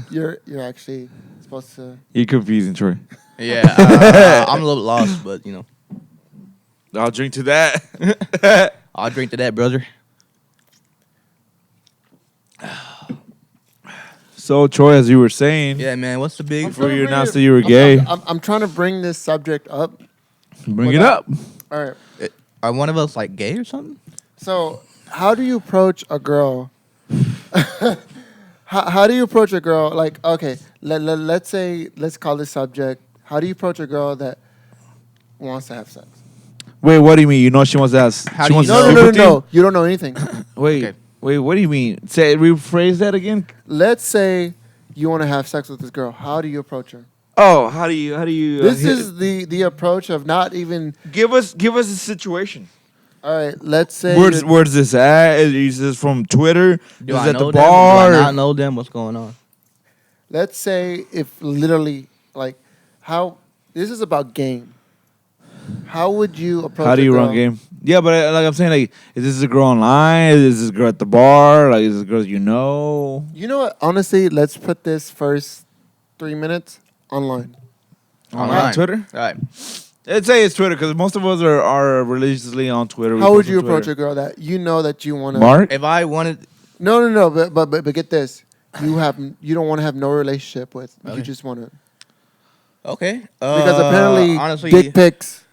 You're actually supposed to. You're confusing, Troy. Yeah, I'm a little lost, but I'll drink to that. I'll drink to that, brother. So, Troy, as you were saying, Yeah, man. What's the big? before you announced that you were gay, I'm trying to bring this subject up. bring it up. All right. Are one of us like gay or something? So, how do you approach a girl? how do you approach a girl? Like, okay, let's call this subject. How do you approach a girl that wants to have sex? Wait, what do you mean? You know she wants to ask. How She do you wants to know? sleep with you? No. You don't know anything. Wait, Okay. wait. What do you mean? Say, rephrase that again. Let's say you want to have sex with this girl. How do you approach her? Oh, how do you? This is the approach of not even. give us a situation. All right, let's say. Where's this at? Is this from Twitter? Do is I this at know the them? bar? Do I not know them? What's going on? Let's say if literally like how this is about game. How would you approach? How do a you girl? run game? Yeah, but like I'm saying, like, is this a girl online? Is this a girl at the bar? Like, is this a girl you know? You know what? Honestly, let's put this first 3 minutes online. On Twitter? All right. I'd say it's Twitter because most of us are religiously on Twitter. We How would post you on approach Twitter. a girl that you know that you want to? Mark? If I wanted, No. But get this. You don't want to have no relationship with. You Okay. just want to. okay. Because apparently, honestly, dick pics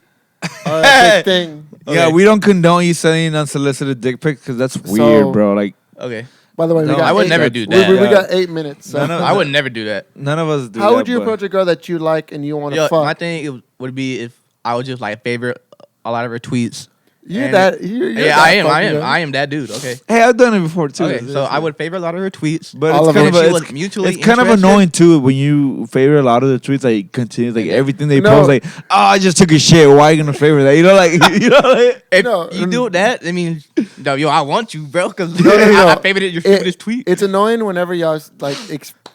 are a big thing. Yeah, Okay. we don't condone you sending unsolicited dick pics because that's So- weird, bro. Like, Okay. By the way, No, we got I would eight- never do we- that. We, Yeah. got 8 minutes. So. No, I would never do that. none of us do How that, would you but- approach a girl that you like and you want to Yo, fuck? my thing would be if I would just like favorite a lot of her tweets. You're and- that. You're Yeah, that I am. fucking I am that dude. Okay. Hey, I've done it before too. Okay. So I would favor a lot of her tweets. But All it's of kind them. of She a, was it's, mutually it's kind of interested. annoying too when you favor a lot of the tweets, like continues, like everything they No. post, like, oh, I just took a shit. Why are you gonna favor that? You know, like, like, If No, you do that, I mean, yo, I want you, bro, because No. I favored your stupidest tweet. It's annoying whenever y'all like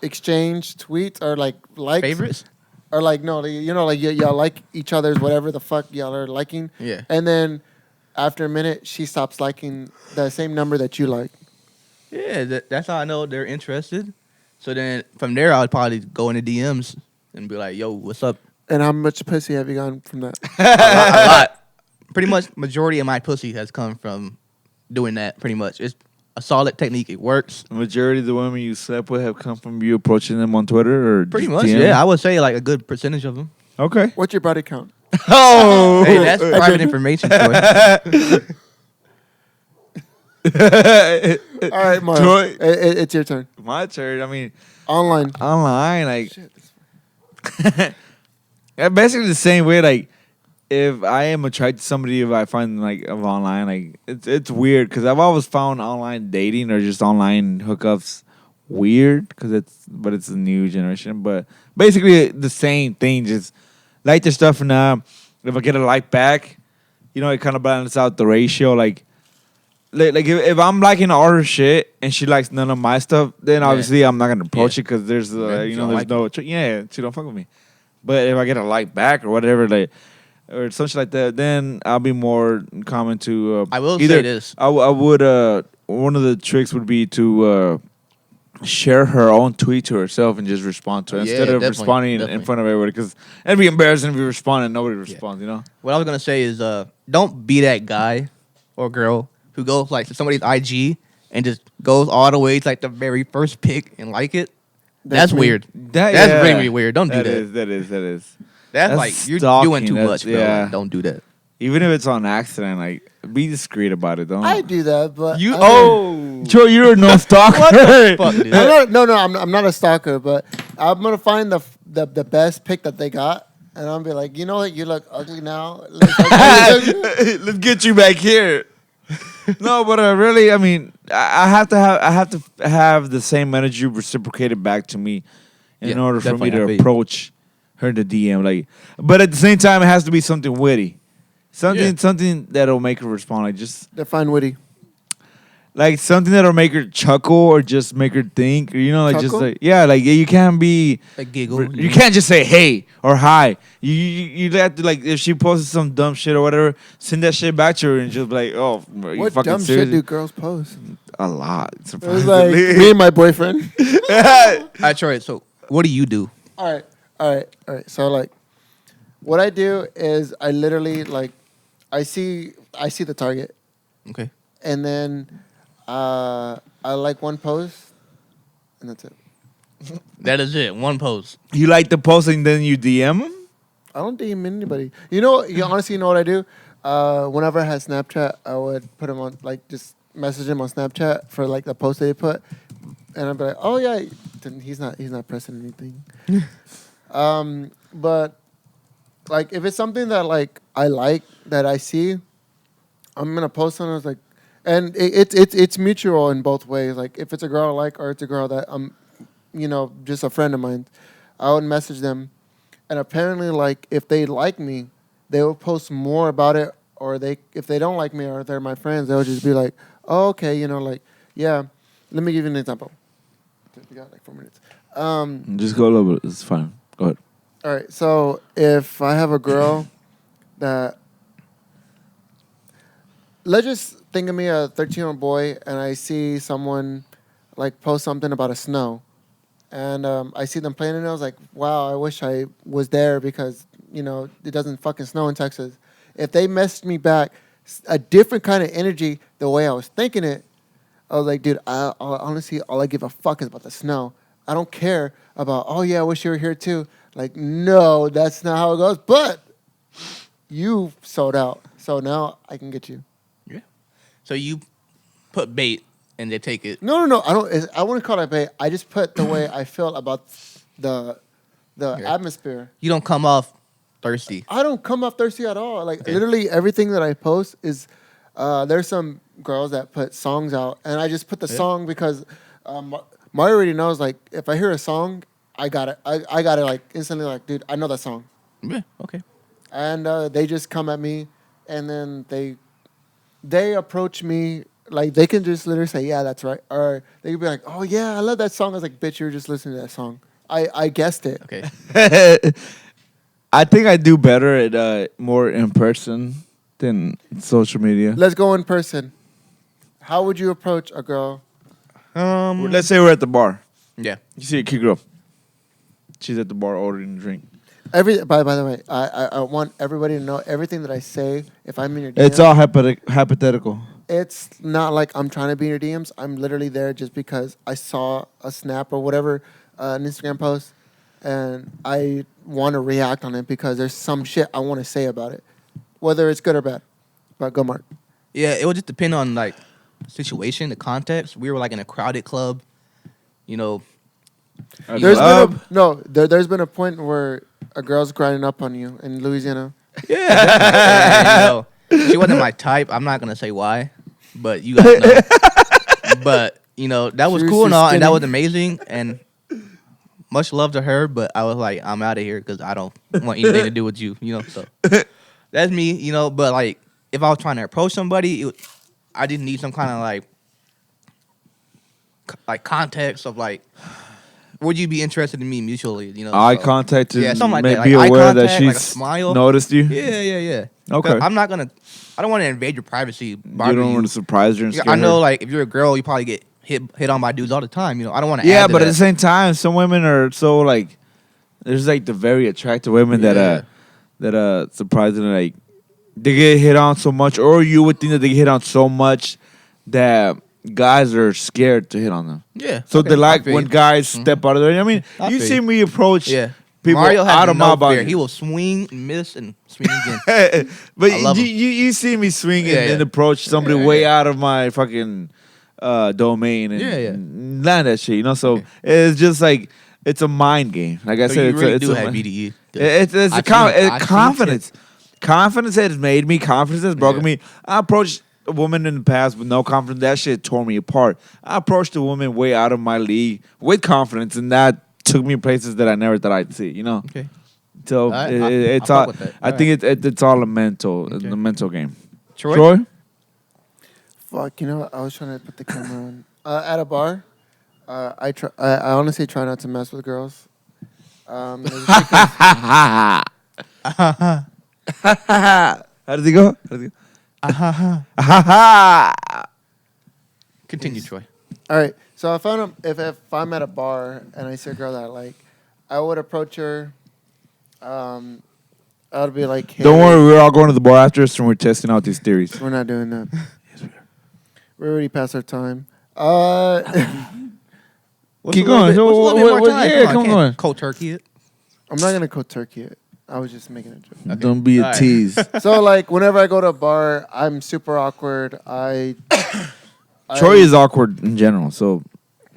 exchange tweets or like likes Favorites? or like no, like y'all like each other's whatever the fuck y'all are liking. Yeah. And then after a minute, she stops liking the same number that you like. Yeah, that's how I know they're interested. So then from there, I would probably go into DMs and be like, yo, what's up? And how much pussy have you gotten from that? A lot. Pretty much majority of my pussy has come from doing that, pretty much. It's a solid technique. It works. majority of the women you slept with have come from you approaching them on Twitter or Pretty just much, DM? yeah. I would say like a good percentage of them. Okay. What's your body count? Oh, Hey, that's private information. Troy. All right, Mario. Troy. It's your turn. My turn. I mean, Online. online, like, Shit. yeah, basically the same way. Like, if I am attracted to somebody, if I find like of online, like it's weird because I've always found online dating or just online hookups weird because it's a new generation. But basically the same thing, just like the stuff. And if I get a like back, it kind of balances out the ratio. Like if I'm liking all her shit and she likes none of my stuff, then Yeah. obviously I'm not gonna approach Yeah. it because there's She don't there's like no she don't fuck with me. But if I get a like back or whatever, like or something like that, then I'll be more common to. I will either, say this. I would. One of the tricks would be to share her own tweet to herself and just respond to it Yeah, instead of definitely, responding in definitely. front of everybody. Because it'd be embarrassing if you respond and nobody responds. You know. What I was gonna say is, don't be that guy or girl who goes like to somebody's IG and just goes all the way to like the very first pic and like it. That's me. weird. That's That's really, really weird. Don't do that. That is. That's like you're stalking. doing too much, bro. Yeah. Like, don't do that. Even if it's on accident, like be discreet about it. Don't. I do that, but You I oh Joe, you're no stalker. fuck, dude. I'm not a stalker, but I'm gonna find the best pic that they got, and I'll be like, you know what, you look ugly now. Let's get you back here. No, but really, I mean, I have to have the same energy reciprocated back to me in Yeah, order for me definitely, I to feel you. approach her in the DM. Like, but at the same time, it has to be something witty, Yeah. something that'll make her respond. Like just Define witty. like something that'll make her chuckle or just make her think. Or, you know, like just Chuckle? like yeah, you can't be. A giggle. You can't just say hey or hi. You have to like if she posted some dumb shit or whatever, send that shit back to her and just be like, oh, are you What fucking dumb serious? shit do girls post? A lot. It was like Surprisingly. me and my boyfriend. I try it. So, what do you do? All right. So like, what I do is I literally like, I see the target, Okay. and then I like one post, and that's it. That is it. One post. You like the post and then you DM him? I don't DM anybody. You honestly know what I do? Whenever I had Snapchat, I would put him on, like, just message him on Snapchat for like the post they put, and I'd be like, oh yeah, then he's not pressing anything. But like if it's something that like I like that I see, I'm gonna post on. I was like, and it's mutual in both ways. Like if it's a girl I like or it's a girl that just a friend of mine, I would message them, and apparently like if they like me, they will post more about it. Or if they don't like me or they're my friends, they'll just be like, oh, okay, like yeah. Let me give you an example. We got like 4 minutes. Just go a little bit. It's fine. Go ahead. All right, so if I have a girl that, let's just think of me, a 13-year-old boy, and I see someone like post something about a snow, and I see them playing it, and I was like, wow, I wish I was there because, it doesn't fucking snow in Texas. If they messaged me back a different kind of energy the way I was thinking it, I was like, dude, honestly, all I give a fuck is about the snow. I don't care about, oh, yeah, I wish you were here too. Like, no, that's not how it goes. But you sold out. So now I can get you. Yeah. So you put bait and they take it. No. I wouldn't call it bait. I just put the way I feel about the Yeah. atmosphere. You don't come off thirsty. I don't come off thirsty at all. Like, Okay. literally everything that I post is, there's some girls that put songs out. And I just put the Yeah. song because Mario already knows, like, if I hear a song, I got it. I got it, like, instantly, like, dude, I know that song. Yeah. Okay. And they just come at me, and then they approach me. Like, they can just literally say, yeah, that's right. Or they could be like, oh, yeah, I love that song. I was like, bitch, you were just listening to that song. I guessed it. Okay. I think I do better at more in person than social media. Let's go in person. How would you approach a girl? Let's say we're at the bar. Yeah. You see a cute girl. She's at the bar ordering a drink. By the way, I want everybody to know everything that I say. If I'm in your DMs, It's all hypothetical. it's not like I'm trying to be in your DMs. I'm literally there just because I saw a snap or whatever, an Instagram post, and I want to react on it because there's some shit I want to say about it, whether it's good or bad. But go, Mark. Yeah. It would just depend on like situation, the context. We were like in a crowded club. There's been a point where a girl's grinding up on you in Louisiana. And, she wasn't my type. I'm not gonna say why, but you guys know. But that was She was cool and just all, and that skinny. was amazing. And much love to her, but I was like, I'm out of here because I don't want anything to do with you. So that's me. But like, if I was trying to approach somebody, I didn't need some kind of like context of like, would you be interested in me mutually? Eye so- contact to Yeah, something like be that. Like eye aware that contact, like a she's smile. noticed you. Yeah. Okay. I'm not gonna. I don't want to invade your privacy. You Bother don't want to surprise her and Yeah, scare I know, her. like if you're a girl, you probably get hit on by dudes all the time. You know, I don't want to. Yeah, add to but at that. the same time, some women are so like, there's like the very attractive women that surprisingly like they get hit on so much, or you would think that they get hit on so much that guys are scared to hit on them. Yeah. So okay, they like I feel when you. guys step out of there. I mean, I you feel see you. me approach Yeah. people Mario has out of no my fear. body. He will swing, miss, and swing again. But I love him. you see me swing Yeah, and yeah. approach somebody Yeah, way yeah. out of my fucking domain and Yeah, yeah. land that shit, you know. So Okay. it's just like it's a mind game. Like I So said, you it's really a, it's do a, have BDE. It's a I've seen confidence. Confidence has made me. Confidence has broken Yeah. me. I approached a woman in the past with no confidence. That shit tore me apart. I approached a woman way out of my league with confidence, and that took me places that I never thought I'd see. You know. Okay. So it's I all. fuck with that. I think it's all a mental, Okay. the mental game. Troy? Fuck, you know what? I was trying to put the camera on. At a bar, I honestly try not to mess with girls. It's because- How does he go? How does he go? Continue, Troy. all right, so if I'm at a bar and I see a girl that I like, I would approach her. I would be like, hey, Don't worry, we're all going to the bar after this, and we're testing out these theories. we're not doing that. We're already past our time. Keep going. Yeah, come on. Cold turkey it. I'm not gonna cook turkey it. I was just making a joke. Okay. Don't be a All right. tease. So like whenever I go to a bar, I'm super awkward. Troy is awkward in general, so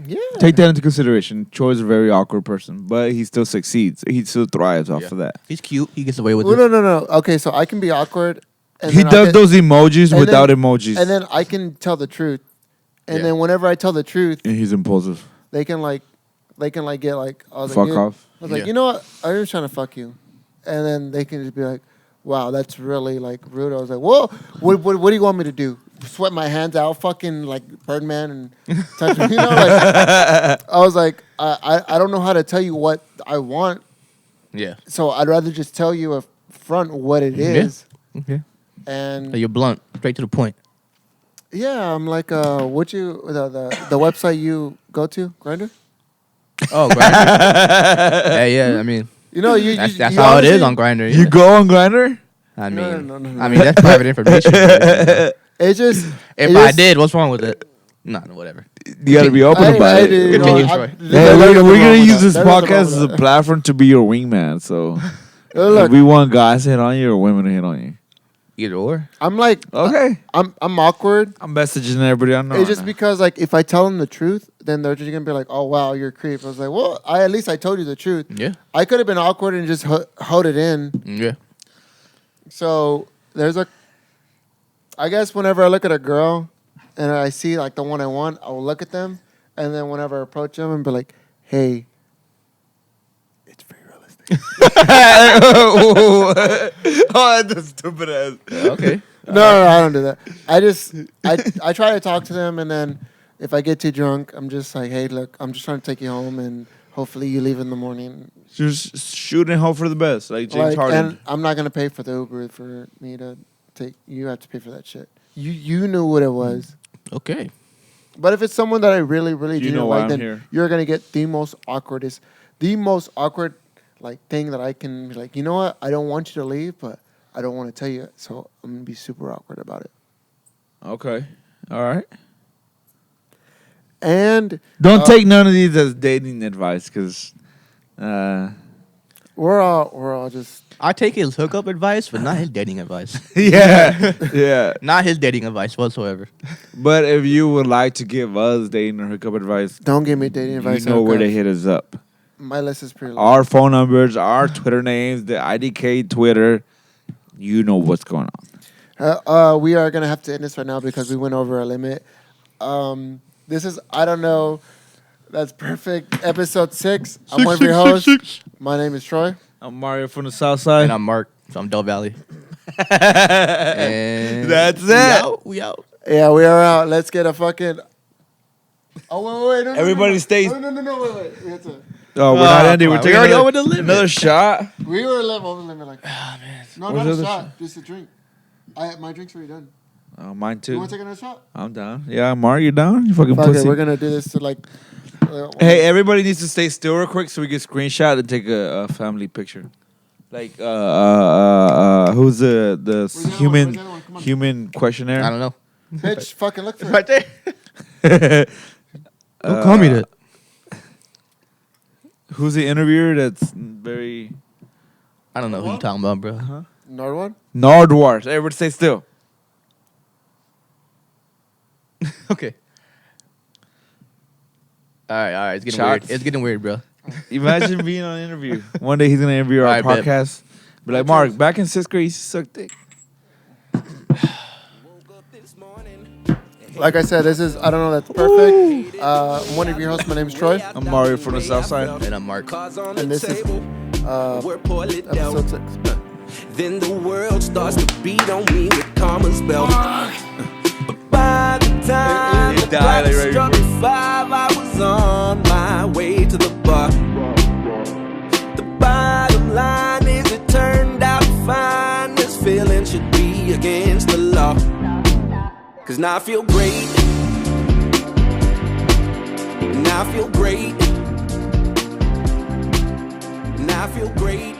yeah. take that into consideration. Troy's a very awkward person, but he still succeeds. He still thrives off Yeah. of that. He's cute. He gets away with Well, it. no. Okay, so I can be awkward. And He then does those emojis and without then- emojis. and then I can tell the truth. And Yeah. then whenever I tell the truth, And he's impulsive. they can get like, I was Fuck like, off. I was like, Yeah. you know what? I was trying to fuck you, and then they can just be like, wow, that's really like rude. I was like, whoa, what do you want me to do? Sweat my hands out, fucking like Birdman and touch me, you know? Like, I was like, I don't know how to tell you what I want, Yeah. so I'd rather just tell you up front what it is. Okay. And So you're blunt, straight to the point. yeah, I'm like, the website you go to, Grindr? Oh, Grindr. yeah. I mean, You know, that's you how it is honestly- on Grinder. You go on Grinder? I mean, No. I mean that's private information. It's just If it I just- did, what's wrong with it? No, whatever. You got to be open about it. didn't know. Continue, I- Troy. there's Hey, nothing we're wrong gonna with use that. this There's nothing wrong podcast with as a that. platform to be your wingman. So, Look, we want guys to hit on you or women to hit on you. Either or. I'm like, Okay, I'm awkward. I'm messaging everybody I know. It's just because like if I tell them the truth, then they're just gonna be like, oh wow, you're a creep. I was like, well, at least I told you the truth. Yeah. I could have been awkward and just hold it in. Yeah. So I guess whenever I look at a girl and I see like the one I want, I will look at them, and then whenever I approach them and be like, hey, it's very realistic. oh, that's stupid ass. Okay. No, I don't do that. I try to talk to them, and then if I get too drunk, I'm just like, hey, look, I'm just trying to take you home, and hopefully you leave in the morning. Just shoot and hope for the best, like James Harden. And I'm not gonna pay for the Uber for me to take. You have to pay for that shit. You knew what it was. Okay. But if it's someone that I really, really You do know why like, I'm then here. you're gonna get the most awkward like thing that I can be like, you know what? I don't want you to leave, but I don't want to tell you, so I'm gonna be super awkward about it. Okay, all right. And Don't take none of these as dating advice, because we're all just I take his hookup advice, but not his dating advice. yeah. Not his dating advice whatsoever. But if you would like to give us dating or hookup advice, don't give me dating advice. you know where to guys. hit us up. My list is pretty long. Our phone numbers, our Twitter names, the IDK Twitter. You know what's going on. We are gonna have to end this right now because we went over our limit. This is I don't know. That's perfect. Episode 6. I'm one of your hosts. My name is Troy. I'm Mario from the South Side. And I'm Mark from Del Valley. And That's it. We out. Yeah, we are out. Let's get a fucking. Oh wait. No, Everybody no. stays- No. Wait. We have to. Oh, we're not ending. We're we taking already another, over the limit. another shot. We were over the limit like. Oh man. No, What's not the a other shot. Just a drink. My drink's already done. Mine You too. want to take another shot? I'm down. Yeah, Mark, you down? You fucking Fuck pussy. it, we're gonna do this to like. Hey, everybody needs to stay still real quick so we can screenshot and take a family picture. Like, who's the Where's the other one? human Where's the other one? Come on. human questionnaire? I don't know. Bitch, fucking look for Right it. there. Don't call me that. Who's the interviewer that's very I don't know who you're talking about, bro. Another one? Nardwart? Everybody stay still. Okay. All right. It's getting Shots. weird. It's getting weird, bro. Imagine being on an interview. One day he's gonna interview our All right, bet. podcast. Be like, Mark, back in 6th grade, you sucked dick. Like I said, this is, I don't know, that's perfect. I'm one of your hosts. My name's Troy. I'm Mario from the South Side. And I'm Mark. And this is episode 6. Then the world starts to beat on me with karma's belt. But by the time He the died, clock like, right struck before. 5, I was on my way to the bar. The bottom line is it turned out fine. This feeling should be against the law. Cause now I feel great. Now I feel great. Now I feel great.